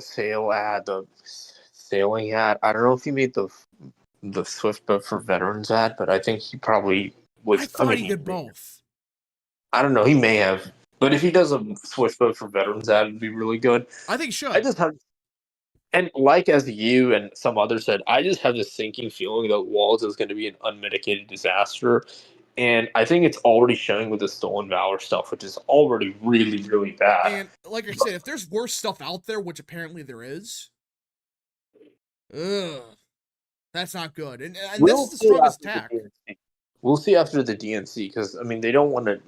sale ad, the sailing ad. I don't know if he made the Swift Boat for Veterans ad, but I think he probably was. I thought he did both. I don't know. He may have. But if he does a Swift Boat for Veterans ad, it'd be really good. I think he should. I just have, and like as you and some others said, I just have this sinking feeling that Walz is going to be an unmitigated disaster. And I think it's already showing with the stolen valor stuff, which is already really, really bad. And like I said, if there's worse stuff out there, which apparently there is, that's not good. And this is the strongest attack. We'll see after the DNC, because I mean they don't want to,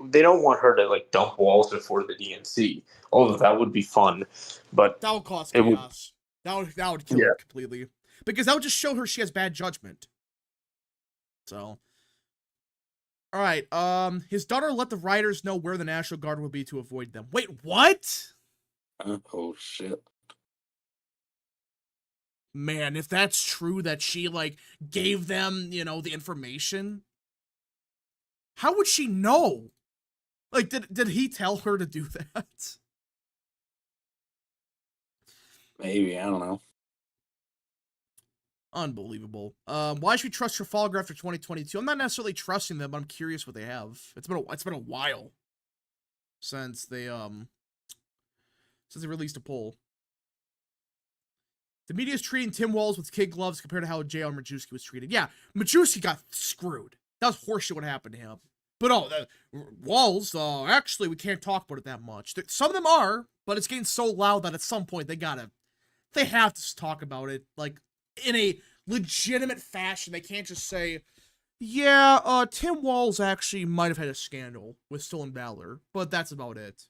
they don't want her to like dump Walz before the DNC. Although that would be fun, but that would cause chaos. That would kill her completely, because that would just show her she has bad judgment. So, all right. His daughter let the rioters know where the National Guard will be to avoid them. Wait, what? Oh shit. Man, if that's true that she, like, gave them, the information, how would she know? Like, did he tell her to do that? Maybe, I don't know. Unbelievable. Why should we trust Trafalgar after 2022? I'm not necessarily trusting them, but I'm curious what they have. It's been a while since they released a poll. The media is treating Tim Walz with kid gloves compared to how J.R. Majewski was treated. Yeah, Majewski got screwed. That was horseshit what happened to him. But Walz, actually, we can't talk about it that much. Some of them are, but it's getting so loud that at some point they have to talk about it, like, in a legitimate fashion. They can't just say, yeah, Tim Walz actually might have had a scandal with stolen valor, but that's about it.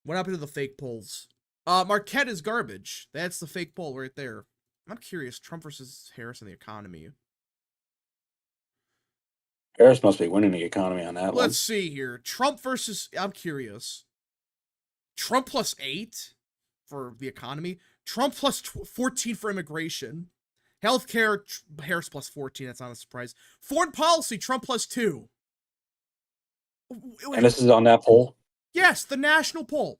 What happened to the fake polls? Marquette is garbage. That's the fake poll right there. I'm curious. Trump versus Harris in the economy. Harris must be winning the economy on that one. Let's see here. Trump versus... I'm curious. Trump plus 8 for the economy. Trump plus 14 for immigration. Healthcare, Harris plus 14. That's not a surprise. Foreign policy, Trump plus 2. And this is on that poll? Yes, the national poll.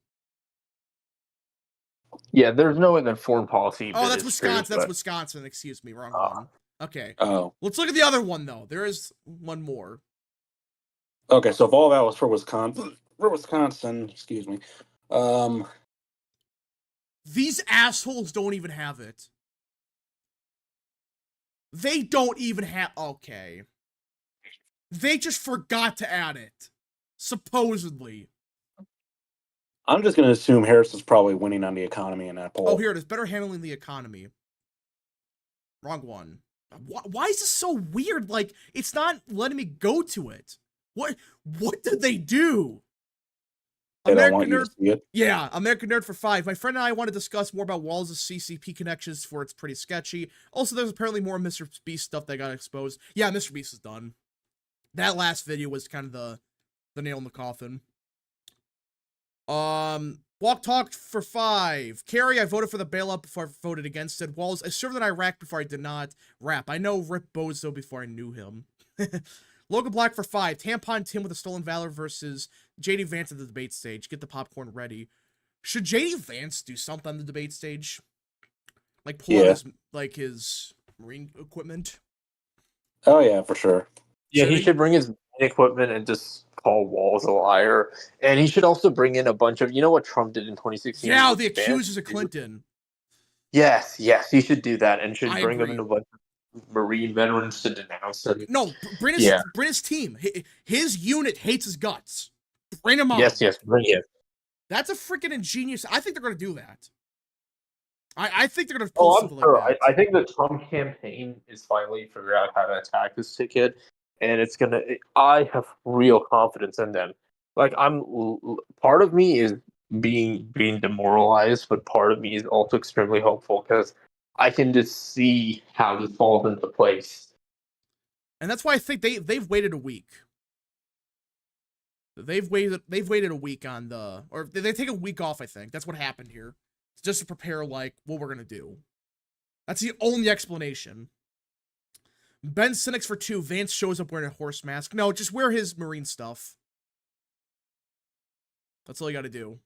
Yeah, there's no way that foreign policy. Oh, that's Wisconsin. That's Wisconsin. Excuse me, wrong one. Okay. Oh. Let's look at the other one though. There is one more. Okay, so if all that was for Wisconsin, excuse me. These assholes don't even have it. They don't even have. Okay. They just forgot to add it. Supposedly. I'm just going to assume Harris is probably winning on the economy in that poll. Oh, here it is. Better handling the economy. Wrong one. Why is this so weird? Like, it's not letting me go to it. What did they do? They don't American want you Nerd. to see it. Yeah, American Nerd for 5. My friend and I want to discuss more about Walz' CCP connections for it's pretty sketchy. Also, there's apparently more Mr. Beast stuff that got exposed. Yeah, Mr. Beast is done. That last video was kind of the nail in the coffin. Walk Talk for 5. Carrie, I voted for the bailout before I voted against it. Walz, I served in Iraq before I did not. Rap, I know Rip Bozo before I knew him. Logan Black for 5. Tampon Tim with a stolen valor versus JD Vance at the debate stage. Get the popcorn ready. Should JD Vance do something on the debate stage? Like pull out his marine equipment? Oh yeah, for sure. Yeah, he should bring his equipment and just call Walz a liar. And he should also bring in a bunch of, you know what Trump did in 2016? Yeah, the accusers of Clinton. Yes, he should do that and should I bring agree. in a bunch of Marine veterans to denounce him. No, bring his team. His unit hates his guts. Bring him on. Yes, bring him. That's a freaking ingenious. I think they're going to do that. I think they're going to pull something sure. like that. I think the Trump campaign is finally figuring out how to attack this ticket, and it's gonna. I have real confidence in them. Like part of me is being demoralized, but part of me is also extremely hopeful because I can just see how this falls into place. And that's why I think they've waited a week. They've waited a week on or they take a week off, I think. That's what happened here. Just to prepare, like, what we're gonna do. That's the only explanation. Ben Cynics for 2. Vance shows up wearing a horse mask. No, just wear his marine stuff. That's all you gotta do.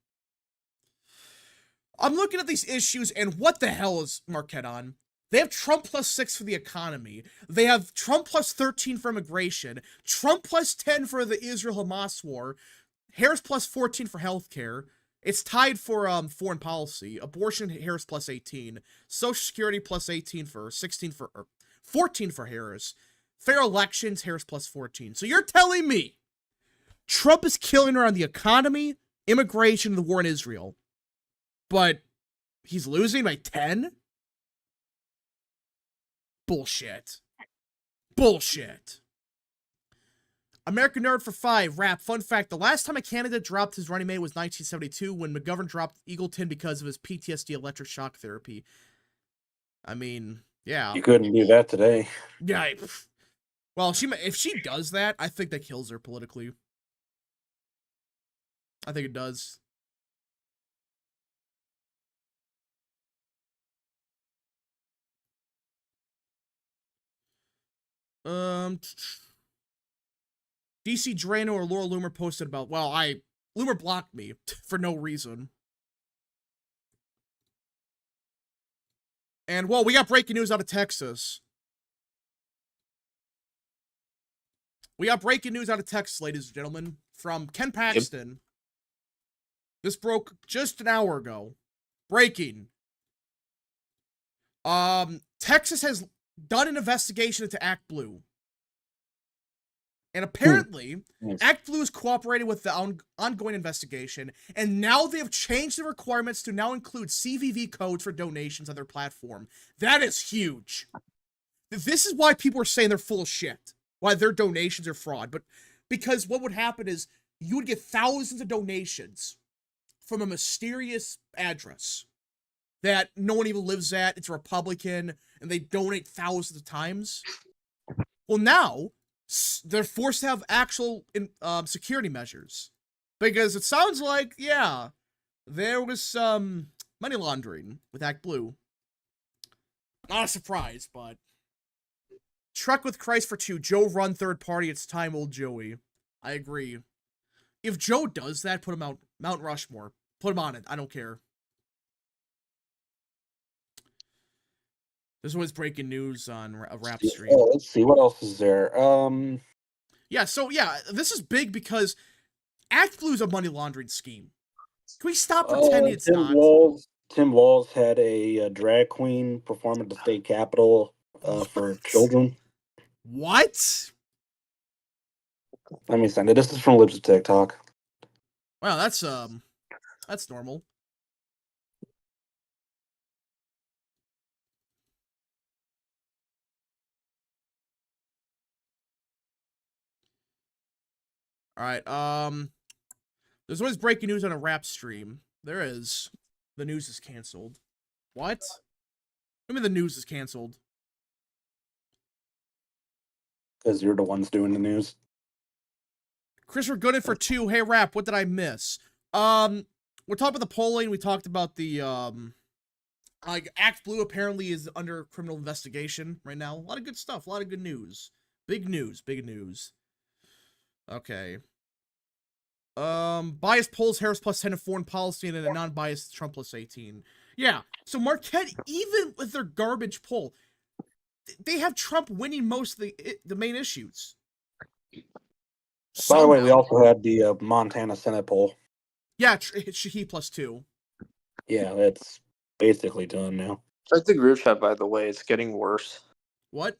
I'm looking at these issues, and what the hell is Marquette on? They have Trump plus 6 for the economy. They have Trump plus 13 for immigration. Trump plus 10 for the Israel-Hamas war. Harris plus 14 for healthcare. It's tied for foreign policy. Abortion, Harris plus 18. Social Security plus 18 for 16 for 14 for Harris. Fair elections, Harris plus 14. So you're telling me Trump is killing her on the economy, immigration, and the war in Israel, but he's losing by 10? Bullshit. Bullshit. American Nerd for 5. Rap. Fun fact, the last time a candidate dropped his running mate was 1972 when McGovern dropped Eagleton because of his PTSD electric shock therapy. I mean, yeah. You couldn't do that today. Yeah. Well, if she does that, I think that kills her politically. I think it does. DC Drano or Laura Loomer posted about, well, Loomer blocked me for no reason. And, well, we got breaking news out of Texas. We got breaking news out of Texas, ladies and gentlemen, from Ken Paxton. Yep. This broke just an hour ago. Breaking. Texas has done an investigation into ActBlue. And apparently, ActBlue is cooperating with the ongoing investigation, and now they have changed the requirements to now include CVV codes for donations on their platform. That is huge. This is why people are saying they're full of shit, why their donations are fraud. But because what would happen is you would get thousands of donations from a mysterious address that no one even lives at. It's a Republican, and they donate thousands of times. Well, now they're forced to have actual security measures, because it sounds like, yeah, there was some money laundering with ActBlue. Not a surprise, but Truck with Christ for 2. Joe run third party. It's time, old Joey. I agree. If Joe does that, put him out Mount Rushmore. Put him on it. I don't care. This was breaking news on a rap stream. Oh, let's see. What else is there? Yeah, so, yeah, this is big because ActBlue is a money laundering scheme. Can we stop pretending it's not? Tim Walz had a drag queen perform at the state capitol for children. What? Let me send it. This is from Libs of TikTok. Wow, that's normal. All right, There's always breaking news on a rap stream. There is. The news is canceled. What? I mean, the news is canceled. Because you're the ones doing the news. Chris, we're good in for 2. Hey, Rap, what did I miss? We're talking about the polling. We talked about the, like, ActBlue apparently is under criminal investigation right now. A lot of good stuff. A lot of good news. Big news. Big news. Okay. Biased polls, Harris plus 10 in foreign policy, and a non-biased Trump plus 18. Yeah. So Marquette, even with their garbage poll, they have Trump winning most of the main issues. By the way, we also had the Montana Senate poll. Yeah, it's Shahi plus 2. Yeah, it's basically done now. Check the group chat, by the way. It's getting worse. What?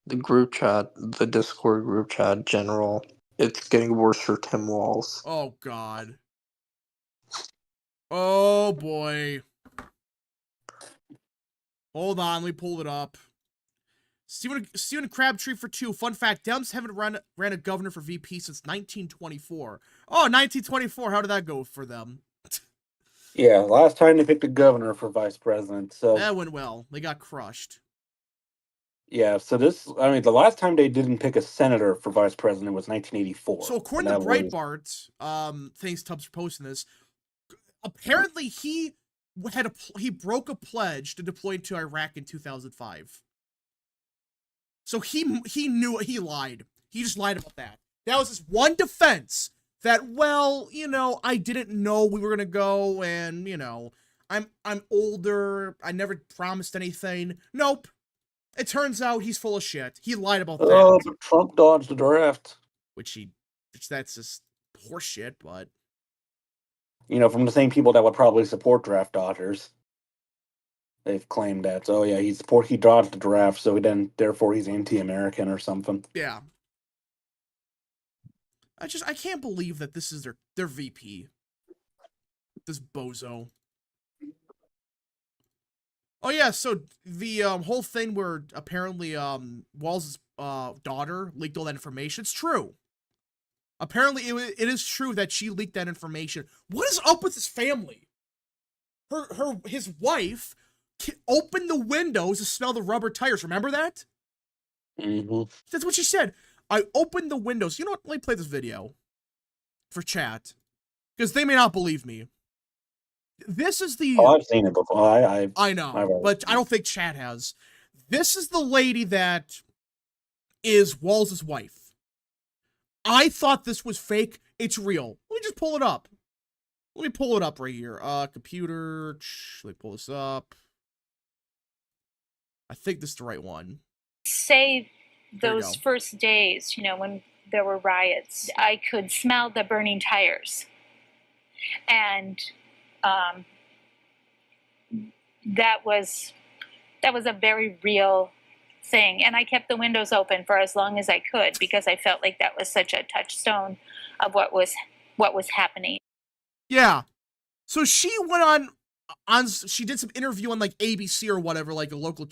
The group chat, the Discord group chat, general. It's getting worse for Tim Walz. Oh, God. Oh, boy. Hold on, let me pull it up. Stephen Crabtree for 2. Fun fact, Dems haven't ran a governor for VP since 1924. Oh, 1924. How did that go for them? Yeah, last time they picked a governor for vice president. So that went well. They got crushed. Yeah, so the last time they didn't pick a senator for vice president was 1984. So according to Breitbart, thanks Tubbs for posting this, apparently he broke a pledge to deploy to Iraq in 2005. So he knew he lied. He just lied about that. That was his one defense. That, well, I didn't know we were gonna go, and I'm older. I never promised anything. Nope. It turns out he's full of shit. He lied about that. Oh, but Trump dodged the draft. Which that's just horseshit, but from the same people that would probably support draft dodgers. They've claimed that. Oh yeah, he dodged the draft, so therefore he's anti-American or something. Yeah. I can't believe that this is their VP. This bozo. Oh yeah, so the whole thing where apparently Walz's daughter leaked all that information, it's true. Apparently it is true that she leaked that information. What is up with his family? His wife opened the windows to smell the rubber tires. Remember that? Mm-hmm. That's what she said. I opened the windows. You know what? Let me play this video for chat, because they may not believe me. This is the... Oh, I've seen it before. I know, but I don't think chat has. This is the lady that is Walz's wife. I thought this was fake. It's real. Let me just pull it up. Let me pull it up right here. Computer. Let me pull this up. I think this is the right one. Say those first days, when there were riots, I could smell the burning tires. And that was a very real thing. And I kept the windows open for as long as I could, because I felt like that was such a touchstone of what was happening. Yeah. So she went she did some interview on like ABC or whatever, like a local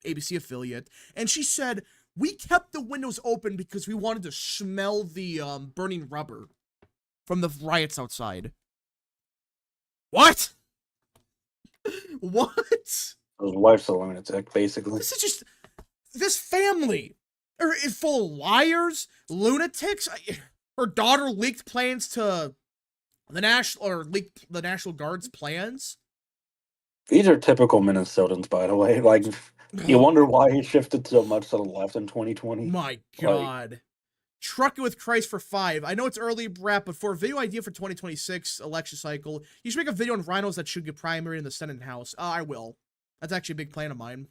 ABC affiliate, and she said, we kept the windows open because we wanted to smell the burning rubber from the riots outside. What? What? His wife's a lunatic, basically. This is just... This family is full of liars, lunatics. Her daughter leaked plans to leaked the National Guard's plans. These are typical Minnesotans, by the way. Like, you wonder why he shifted so much to the left in 2020. My God. Trucking with Christ for 5. I know it's early, Brett, but for a video idea for 2026 election cycle, you should make a video on rhinos that should get primary in the Senate and House. I will. That's actually a big plan of mine.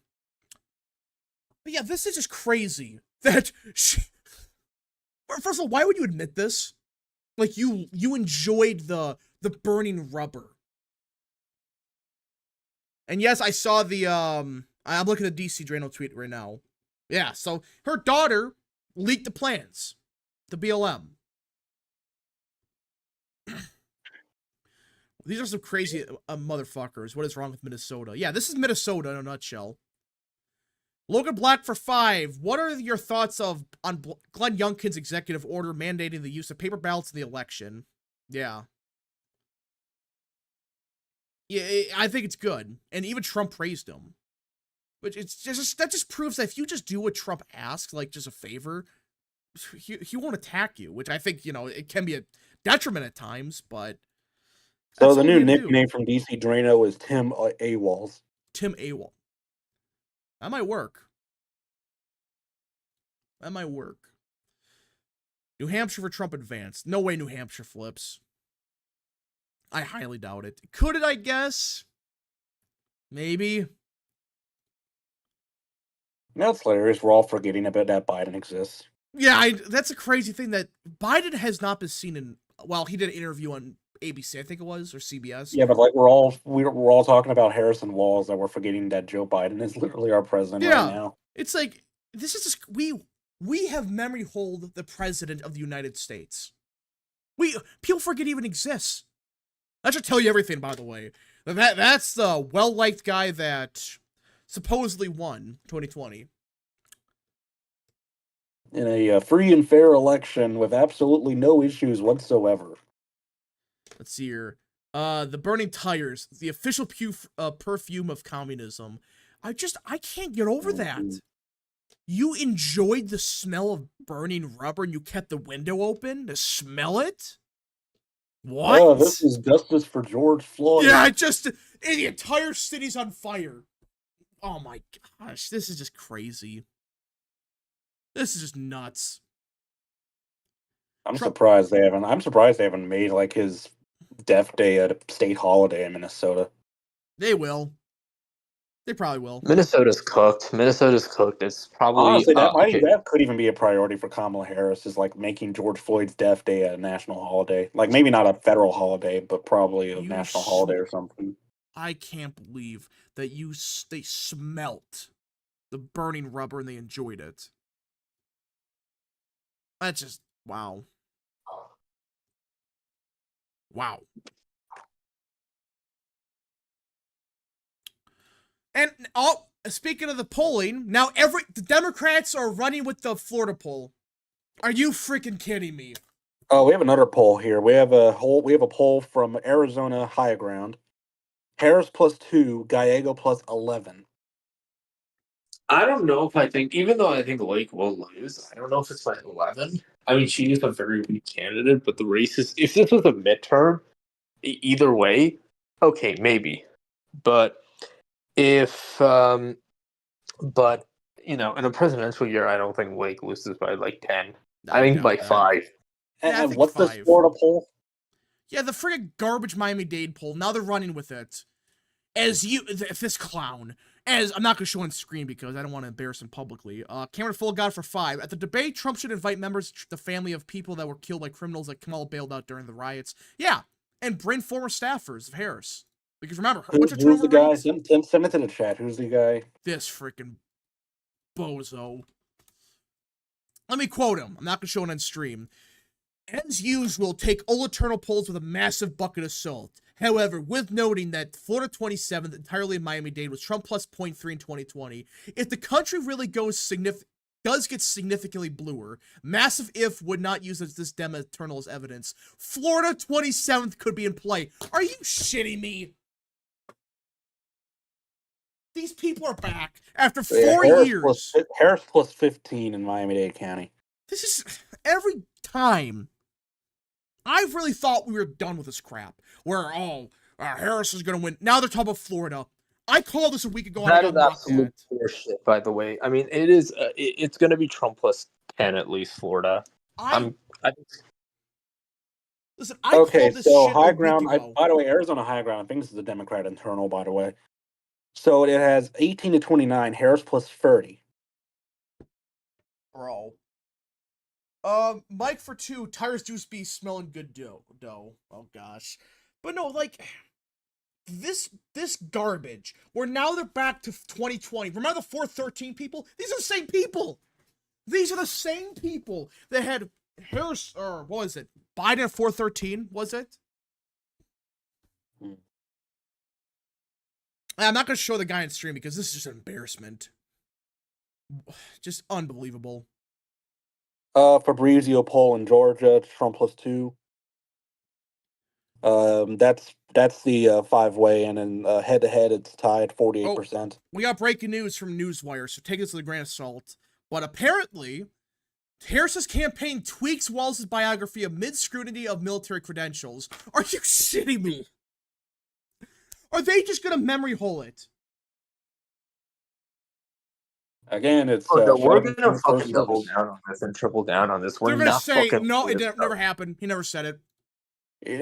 But yeah, this is just crazy. That first of all, why would you admit this? Like, you enjoyed the burning rubber. And yes, I saw the, I'm looking at the DC Drano tweet right now. Yeah, so her daughter leaked the plans to BLM. These are some crazy motherfuckers. What is wrong with Minnesota? Yeah, this is Minnesota in a nutshell. Logan Black for 5. What are your thoughts on Glenn Youngkin's executive order mandating the use of paper ballots in the election? Yeah. Yeah, I think it's good. And even Trump praised him. Which that just proves that if you just do what Trump asks, like just a favor, he won't attack you, which I think, it can be a detriment at times, but So the new nickname from DC Drano is Tim A. Walz. Tim A. Walz. That might work. New Hampshire for Trump advanced. No way New Hampshire flips. I highly doubt it. Could it, I guess? Maybe. That's hilarious. We're all forgetting about that Biden exists. Yeah, that's a crazy thing that Biden has not been seen in. Well, he did an interview on ABC, I think it was, or CBS. Yeah, but like we're all talking about Harrison Walls, that we're forgetting that Joe Biden is literally our president right now. It's like this is just we have memory hold the president of the United States. People forget he even exists. That should tell you everything, by the way. That's the well-liked guy that supposedly won 2020. In a free and fair election with absolutely no issues whatsoever. Let's see here. The burning tires, the official perfume of communism. I can't get over that. You enjoyed the smell of burning rubber and you kept the window open to smell it? What? Oh, this is justice for George Floyd. Yeah, the entire city's on fire. Oh my gosh, this is just crazy. This is just nuts. I'm surprised they haven't made like his death day a state holiday in Minnesota. They will. They probably will. Minnesota's cooked. It's probably honestly that could even be a priority for Kamala Harris, is like making George Floyd's death day a national holiday. Like maybe not a federal holiday, but probably a national holiday or something. I can't believe that they smelt the burning rubber and they enjoyed it. That's just wow. Wow. And speaking of the polling, now the Democrats are running with the Florida poll. Are you freaking kidding me? Oh, we have another poll here. We have a poll from Arizona High Ground. Harris +2, Gallego +11. I don't know even though I think Lake will lose, I don't know if it's like 11. I mean, she is a very weak candidate, but the race is, if this was a midterm, either way, okay, maybe. But if, in a presidential year, I don't think Lake loses by like 10. I think by 5. And what's this Florida poll? Yeah, the friggin' garbage Miami-Dade poll. Now they're running with it. This clown. I'm not going to show on screen because I don't want to embarrass him publicly. Cameron Full got for 5. At the debate, Trump should invite members of the family of people that were killed by criminals that Kamala bailed out during the riots. Yeah, and bring former staffers of Harris. Because remember, who's the guy? Send it in the chat. Who's the guy? This freaking bozo. Let me quote him. I'm not going to show it on stream. As usual, take all eternal polls with a massive bucket of salt. However, with noting that Florida 27th entirely in Miami-Dade was Trump plus 0.3 in 2020, if the country really does get significantly bluer, massive if would not use this dem eternal as evidence, Florida 27th could be in play. Are you shitting me? These people are back after 4 years. Harris +15 in Miami-Dade County. This is every time. I really thought we were done with this crap. Where, Harris is going to win. Now they're talking about Florida. I called this a week ago. That is absolute horseshit, by the way. I mean, it is. It's going to be Trump +10 at least, Florida. Listen, okay, so High Ground. By the way, Arizona High Ground. I think this is the Democrat internal, by the way. So it has 18 to 29. Harris +30. Bro. Mike for 2, tires do be smelling good dough. Oh gosh. But no, like this garbage, where now they're back to 2020. Remember the 413 people? These are the same people. These are the same people that had Harris, or what was it? Biden at 413, was it? I'm not going to show the guy on stream because this is just an embarrassment. Just unbelievable. Fabrizio poll in Georgia, Trump +2. That's the 5-way, and then head to head, it's tied 48%. We got breaking news from Newswire, so take this with a grain of salt. But apparently, Harris's campaign tweaks Walz's biography amid scrutiny of military credentials. Are you shitting me? Are they just gonna memory hole it? Again, it's no, we're gonna Trump fucking versus double others. down on this and triple down on this. We're They're gonna not say, fucking no, it with this never stuff. happened. He never said it.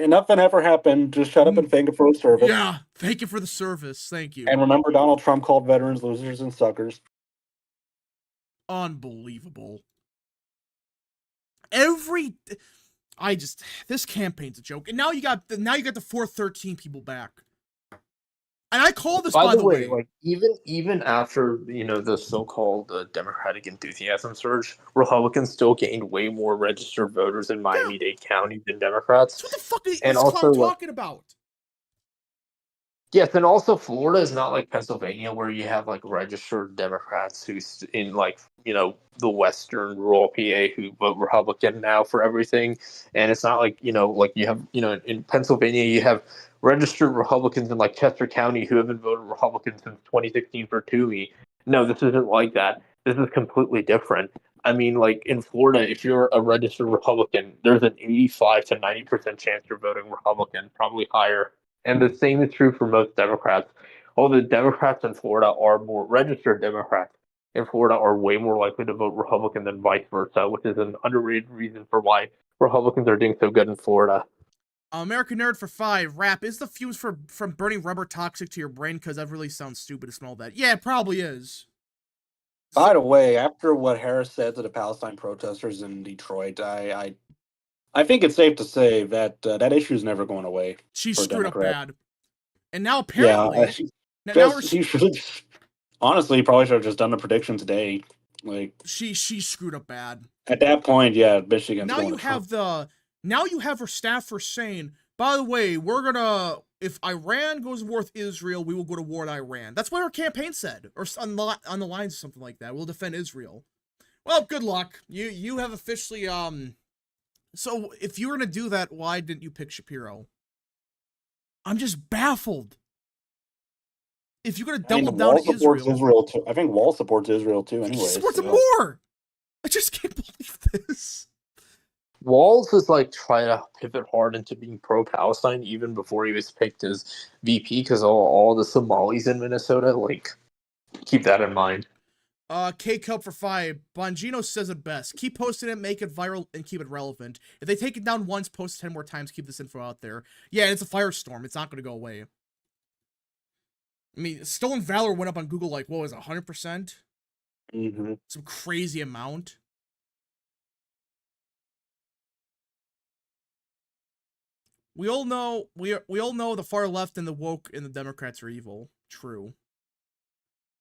Nothing ever happened. Just shut up and thank you for the service. Yeah, thank you for the service. Thank you. And remember, Donald Trump called veterans losers and suckers. Unbelievable. This campaign's a joke. And now you got the 413 people back. And I call this, by the way, like even after the so-called Democratic enthusiasm surge, Republicans still gained way more registered voters in Miami-Dade County than Democrats. What the fuck is and this also, clown talking about? Yes, and also Florida is not like Pennsylvania where you have like registered Democrats who's in the western rural PA who vote Republican now for everything, and it's not like like you have in Pennsylvania you have registered Republicans in like Chester County who haven't voted Republican since 2016 for Toomey. No, this isn't like that. This is completely different. I mean, like in Florida, if you're a registered Republican, there's an 85 to 90% chance you're voting Republican, probably higher. And the same is true for most Democrats. Although Democrats in Florida are more registered Democrats in Florida are way more likely to vote Republican than vice versa, which is an underrated reason for why Republicans are doing so good in Florida. American Nerd for 5. Rap, is the fumes from burning rubber toxic to your brain? Because that really sounds stupid to smell that. Yeah, it probably is. By the way, after what Harris said to the Palestine protesters in Detroit, I think it's safe to say that that issue is never going away. She screwed up bad. And now apparently... She should... Honestly, probably should have just done the prediction today. Like she screwed up bad. At that point, yeah, Michigan's now you have Now you have her staffers saying, by the way, we're gonna, if Iran goes to war with Israel, we will go to war with Iran. That's what her campaign said, or on the lines of something like that. We'll defend Israel. Well, good luck. You have officially, so if you were gonna do that, why didn't you pick Shapiro? I'm just baffled. If you're gonna double down on Israel too. I think Walz supports Israel too. Anyway, he supports him more. I just can't believe this. Walz is like trying to pivot hard into being pro-Palestine even before he was picked as VP because all the Somalis in Minnesota. Like, keep that in mind. K-Cup for 5. Bongino says it best. Keep posting it, make it viral, and keep it relevant. If they take it down once, post it 10 more times, keep this info out there. Yeah, it's a firestorm. It's not going to go away. I mean, Stolen Valor went up on Google like, what was it, 100%? Mm-hmm. Some crazy amount. We all know the far left and the woke and the Democrats are evil. True.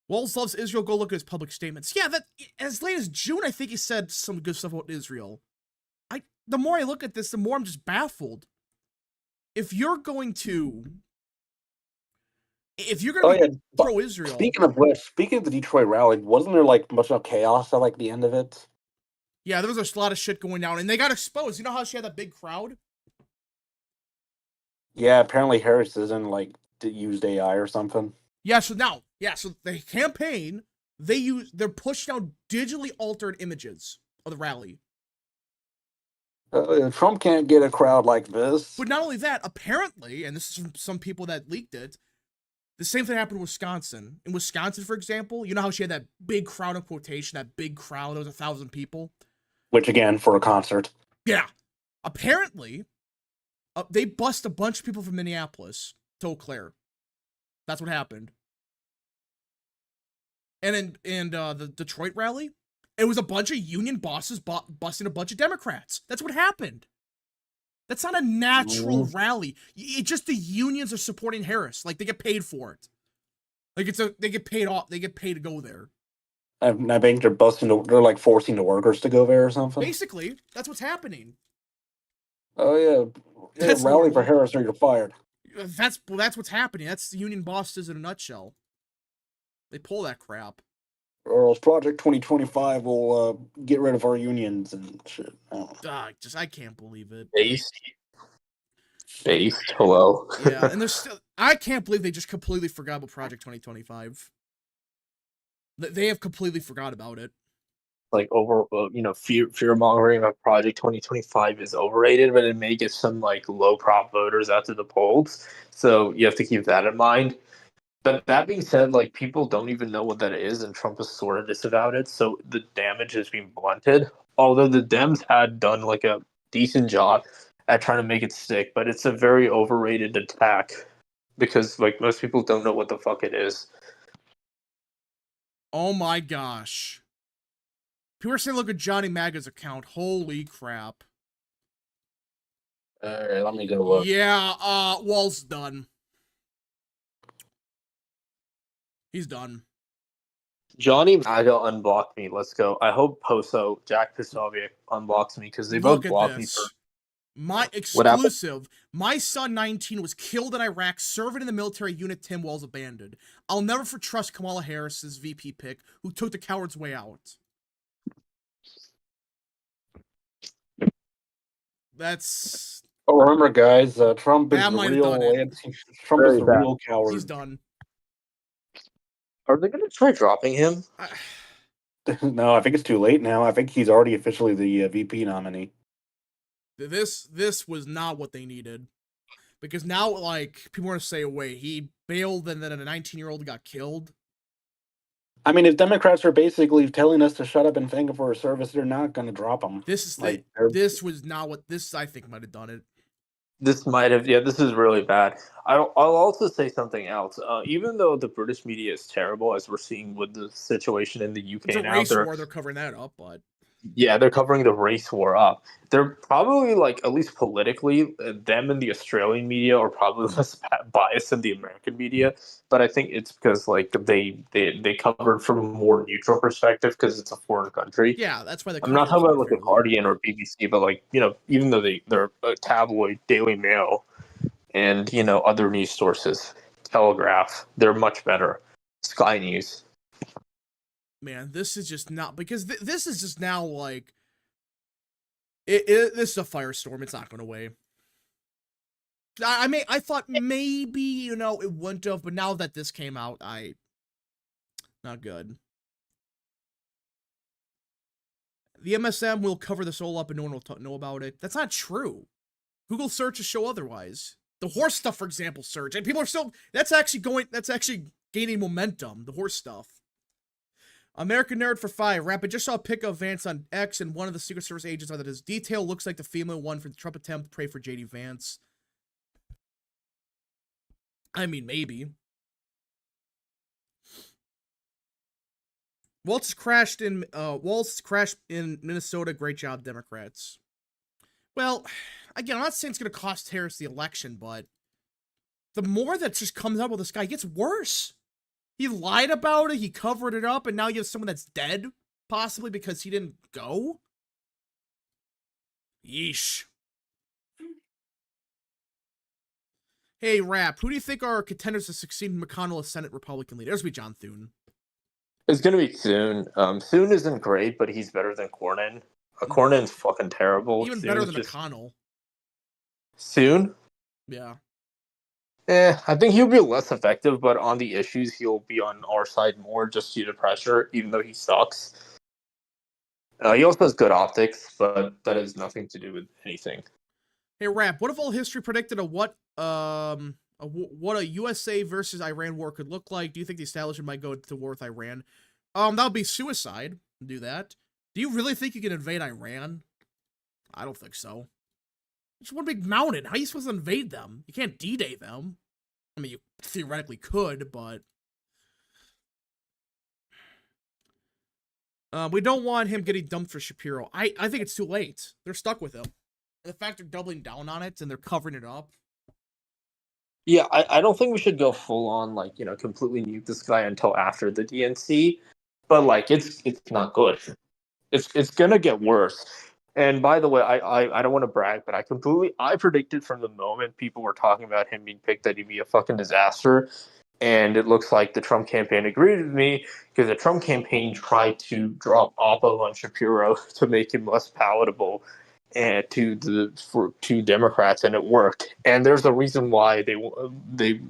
Walz loves Israel. Go look at his public statements. Yeah, that as late as June, I think he said some good stuff about Israel. The more I look at this, the more I'm just baffled. If you're going to be pro-Israel. Speaking of the Detroit rally, wasn't there like much of chaos at like the end of it? Yeah, there was a lot of shit going down, and they got exposed. You know how she had that big crowd? Yeah, apparently Harris isn't like used AI or something. So the campaign, they're pushing out digitally altered images of the rally. Trump can't get a crowd like this. But not only that, apparently, and this is from some people that leaked it, the same thing happened in Wisconsin. In Wisconsin, for example, you know how she had that big crowd in quotation, that big crowd, there was 1,000 people? Which, again, for a concert. Yeah. Apparently, they bust a bunch of people from Minneapolis to Eau Claire. That's what happened. And in the Detroit rally, it was a bunch of union bosses busting a bunch of Democrats. That's what happened. That's not a natural rally. It's just the unions are supporting Harris. Like, they get paid for it. Like, they get paid off. They get paid to go there. I think they're like forcing the workers to go there or something. Basically, that's what's happening. Oh yeah, rally for Harris or you're fired. That's what's happening. That's the union bosses in a nutshell. They pull that crap. Or else Project 2025 will get rid of our unions and shit. I can't believe it. Based. Hello. Yeah, and there's still, I can't believe they just completely forgot about Project 2025. They have completely forgot about it. Like fear mongering of Project 2025 is overrated, but it may get some like low prop voters out to the polls. So you have to keep that in mind. But that being said, like people don't even know what that is, and Trump has sort of disavowed it. So the damage has been blunted. Although the Dems had done like a decent job at trying to make it stick, but it's a very overrated attack because like most people don't know what the fuck it is. Oh my gosh. People are saying look at Johnny Maga's account. Holy crap. Alright, let me go look. Yeah, Walz done. He's done. Johnny Maga unblocked me. Let's go. I hope Jack Posobiec unblocks me because they both blocked me for. My exclusive. My son 19 was killed in Iraq serving in the military unit Tim Walz abandoned. I'll never trust Kamala Harris's VP pick who took the coward's way out. That's. Oh, remember, guys, Trump is That the might have real. done it. Trump is Very the bad. real coward. He's done. Are they going to try dropping him? No, I think it's too late now. I think he's already officially the VP nominee. This was not what they needed. Because now, like, people want to say, wait, he bailed and then a 19-year-old got killed? I mean, if Democrats are basically telling us to shut up and thank him for his service, they're not going to drop him. This is Like, this was not what this I think might have done it. This might have, yeah, this is really bad. I'll also say something else. Even though the British media is terrible, as we're seeing with the situation in the UK It's a now, race war, they're covering that up, but yeah, they're covering the race war up. They're probably, like, at least politically, them and the Australian media are probably less biased than the American media. But I think it's because, like, they covered from a more neutral perspective because it's a foreign country. yeah, that's why I'm not talking about like the Guardian or BBC, but like, even though they're a tabloid, Daily Mail, and other news sources, Telegraph, they're much better. Sky News. Man, this is just not because this is just now like this is a firestorm. It's not going away. I thought maybe it wouldn't have, but now that this came out, not good. The MSM will cover this all up and no one will know about it. That's not true. Google searches show otherwise. The horse stuff, for example, search. And people are still, that's actually gaining momentum, the horse stuff. American Nerd for 5. Rapid just saw a pic of Vance on X and one of the Secret Service agents on that his detail looks like the female one for the Trump attempt to pray for JD Vance. I mean, maybe. Waltz crashed in Minnesota. Great job, Democrats. Well, again, I'm not saying it's going to cost Harris the election, but the more that just comes up with this guy, it gets worse. He lied about it, he covered it up, and now you have someone that's dead, possibly because he didn't go? Yeesh. Hey, Rap, who do you think are contenders to succeed McConnell as Senate Republican leader? There's be John Thune. It's going to be Thune. Thune isn't great, but he's better than Cornyn. Cornyn's fucking terrible. Even better than McConnell. Thune? Yeah. I think he'll be less effective, but on the issues, he'll be on our side more just due to pressure, even though he sucks. He also has good optics, but that has nothing to do with anything. Hey, Rap, what if all history predicted what a USA versus Iran war could look like? Do you think the establishment might go to war with Iran? That would be suicide. Do that. Do you really think you can invade Iran? I don't think so. It's one big mountain. How are you supposed to invade them? You can't D-Day them. I mean, you theoretically could, but... we don't want him getting dumped for Shapiro. I think it's too late. They're stuck with him. And the fact they're doubling down on it and they're covering it up. Yeah, I don't think we should go full on, like, completely nuke this guy until after the DNC. But, like, it's not good. It's gonna get worse. And by the way, I don't want to brag, but I predicted from the moment people were talking about him being picked that he'd be a fucking disaster. And it looks like the Trump campaign agreed with me because the Trump campaign tried to drop Oppo on Shapiro to make him less palatable. and to Democrats, and it worked. And there's a reason why they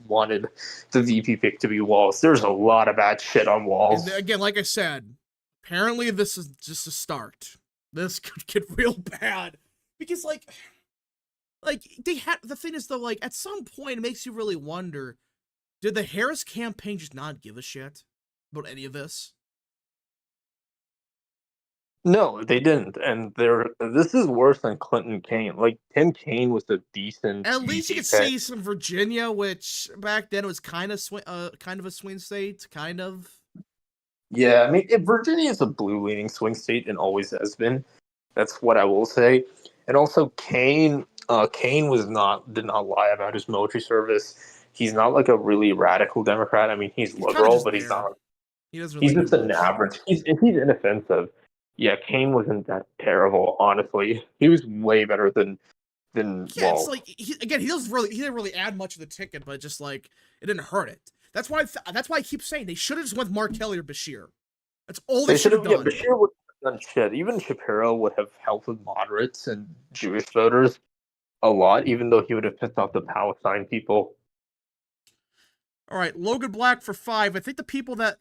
wanted the VP pick to be Walz. There's a lot of bad shit on Walz. And again, like I said, apparently this is just a start. This could get real bad because like they had the thing is though, like at some point it makes you really wonder: did the Harris campaign just not give a shit about any of this? No, they didn't, and this is worse than Clinton Kane. Like Tim Kaine was a decent. At least you VP could pick. see some Virginia, which back then was kind of a swing state, kind of. Yeah, I mean, Virginia is a blue-leaning swing state and always has been. That's what I will say. And also, Kane did not lie about his military service. He's not like a really radical Democrat. I mean, he's liberal, but he's not. He doesn't really He's just an average. He's inoffensive. Yeah, Kane wasn't that terrible, honestly. He was way better than Yeah, Walz. it's like he didn't really add much of the ticket, but just like it didn't hurt it. That's why I keep saying they should have just went with Mark Kelly or Bashir. That's all they should have done. Yeah, Bashir would have done shit. Even Shapiro would have helped with moderates and Jewish voters a lot, even though he would have pissed off the Palestine people. All right, Logan Black for 5. I think the people that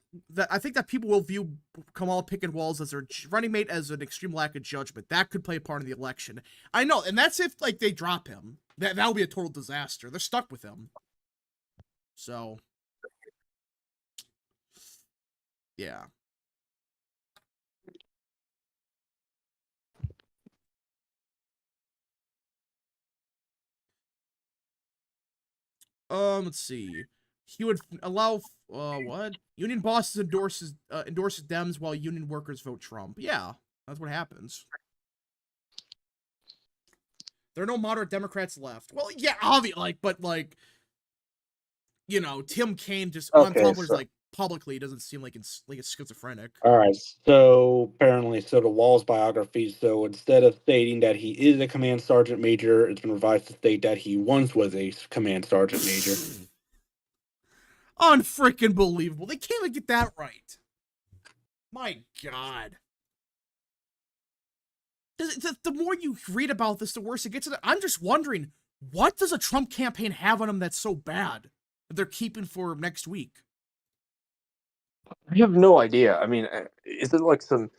people will view Kamala picking Walz as their running mate as an extreme lack of judgment. That could play a part in the election. I know, and that's if like they drop him. That would be a total disaster. They're stuck with him. So, yeah. Let's see. He would allow what? Union bosses endorses Dems while union workers vote Trump. Yeah, that's what happens. There are no moderate Democrats left. Well, yeah, obviously, but Tim Kaine just on top of like publicly doesn't seem like it's schizophrenic. All right, so apparently, the Walz biography. So instead of stating that he is a command sergeant major, it's been revised to state that he once was a command sergeant major. Unfreaking believable. They can't even get that right. My God. The more you read about this, the worse it gets. I'm just wondering, what does a Trump campaign have on them that's so bad that they're keeping for next week? I have no idea. I mean, is it like some?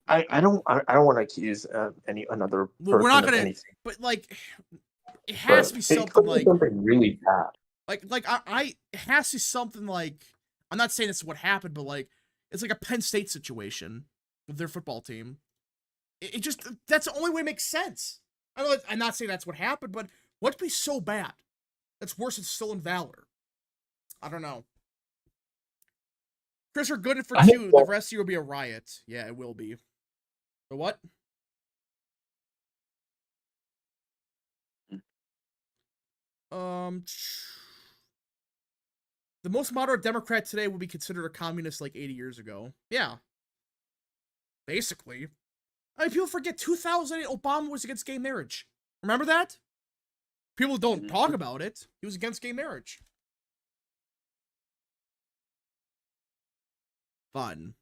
I don't want to accuse another person. Well, we're not of gonna. anything. But like, it has to be something like something really bad. It has to be something like, I'm not saying this is what happened, but like, it's like a Penn State situation with their football team. It just, that's the only way it makes sense. I'm not saying that's what happened, but what'd be so bad that's worse than stolen valor? I don't know. Chris, we're good for 2. The rest of you will be a riot. Yeah, it will be. The what? The most moderate Democrat today would be considered a communist like 80 years ago. Yeah. Basically. I mean, people forget 2008 Obama was against gay marriage. Remember that? People don't talk about it. He was against gay marriage. Fun.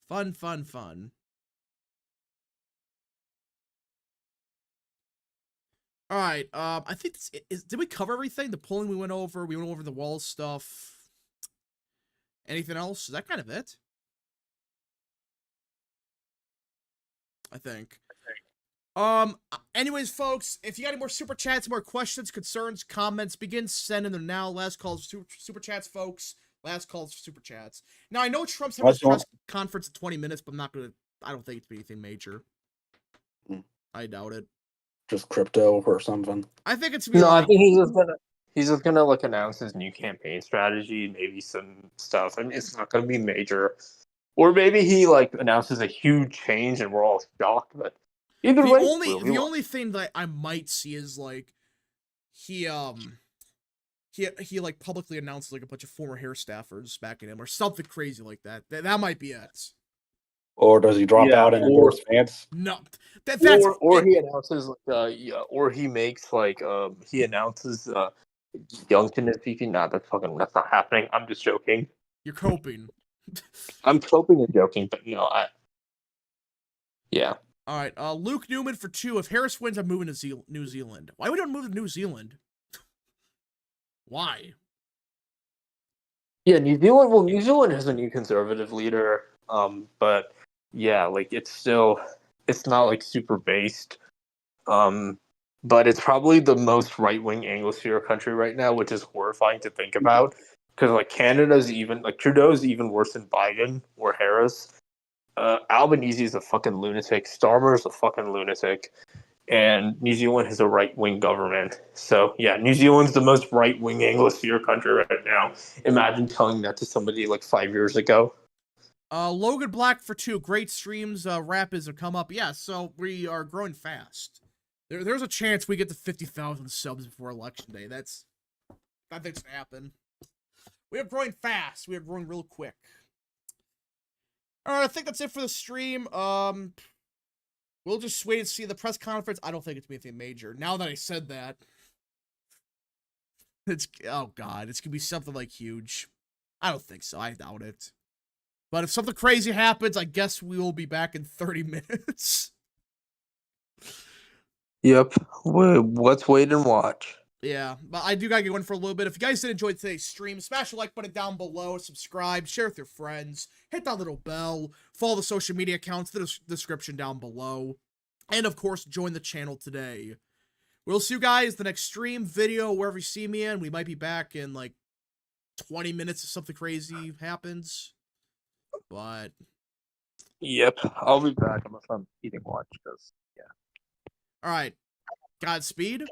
Fun. All right. I think did we cover everything? The polling we went over. We went over the Walz stuff. Anything else? Is that kind of it? I think. Anyways, folks, if you got any more super chats, more questions, concerns, comments, begin sending them now. Last calls for super chats, folks. Last calls for super chats. Now, I know Trump's having a press conference in 20 minutes, but I don't think it's anything major. I doubt it. Just crypto or something. I think it's I think he's just gonna like announce his new campaign strategy, maybe some stuff. I mean, it's not gonna be major. Or maybe he like announces a huge change and we're all shocked, but either way. The only thing that I might see is like he like publicly announces like a bunch of former hair staffers backing him or something crazy like that. That might be it. Or does he drop out and endorse Vance? No, or he announces or he makes like he announces Youngkin as VP. Nah, that's not happening. I'm just joking. You're coping. I'm coping and joking, but yeah. All right, Luke Newman for 2. If Harris wins, I'm moving to New Zealand. Why would we move to New Zealand? Why? Yeah, New Zealand. Well, New Zealand has a new conservative leader. But yeah, like it's not like super based. But it's probably the most right wing Anglosphere country right now, which is horrifying to think about. Because like Canada's even like Trudeau's even worse than Biden or Harris. Albanese is a fucking lunatic. Starmer's a fucking lunatic. And New Zealand has a right wing government. So yeah, New Zealand's the most right wing Anglosphere country right now. Imagine telling that to somebody like 5 years ago. Logan Black for 2. Great streams. Rap is a come up. Yeah, so we are growing fast. There's a chance we get to 50,000 subs before election day. That thing's gonna happen. We are growing fast. We are growing real quick. All right, I think that's it for the stream. We'll just wait and see the press conference. I don't think it's gonna be anything major. Now that I said that, oh god, it's gonna be something like huge. I don't think so. I doubt it. But if something crazy happens, I guess we will be back in 30 minutes. Yep. Let's wait and watch. Yeah, but I do gotta get one for a little bit. If you guys did enjoy today's stream, smash the like button down below, subscribe, share with your friends, hit that little bell, follow the social media accounts, the description down below, and of course, join the channel today. We'll see you guys the next stream, video, wherever you see me in. We might be back in like 20 minutes if something crazy happens. But Yep, I'll be back unless I'm eating lunch. Cause yeah. all right, Godspeed.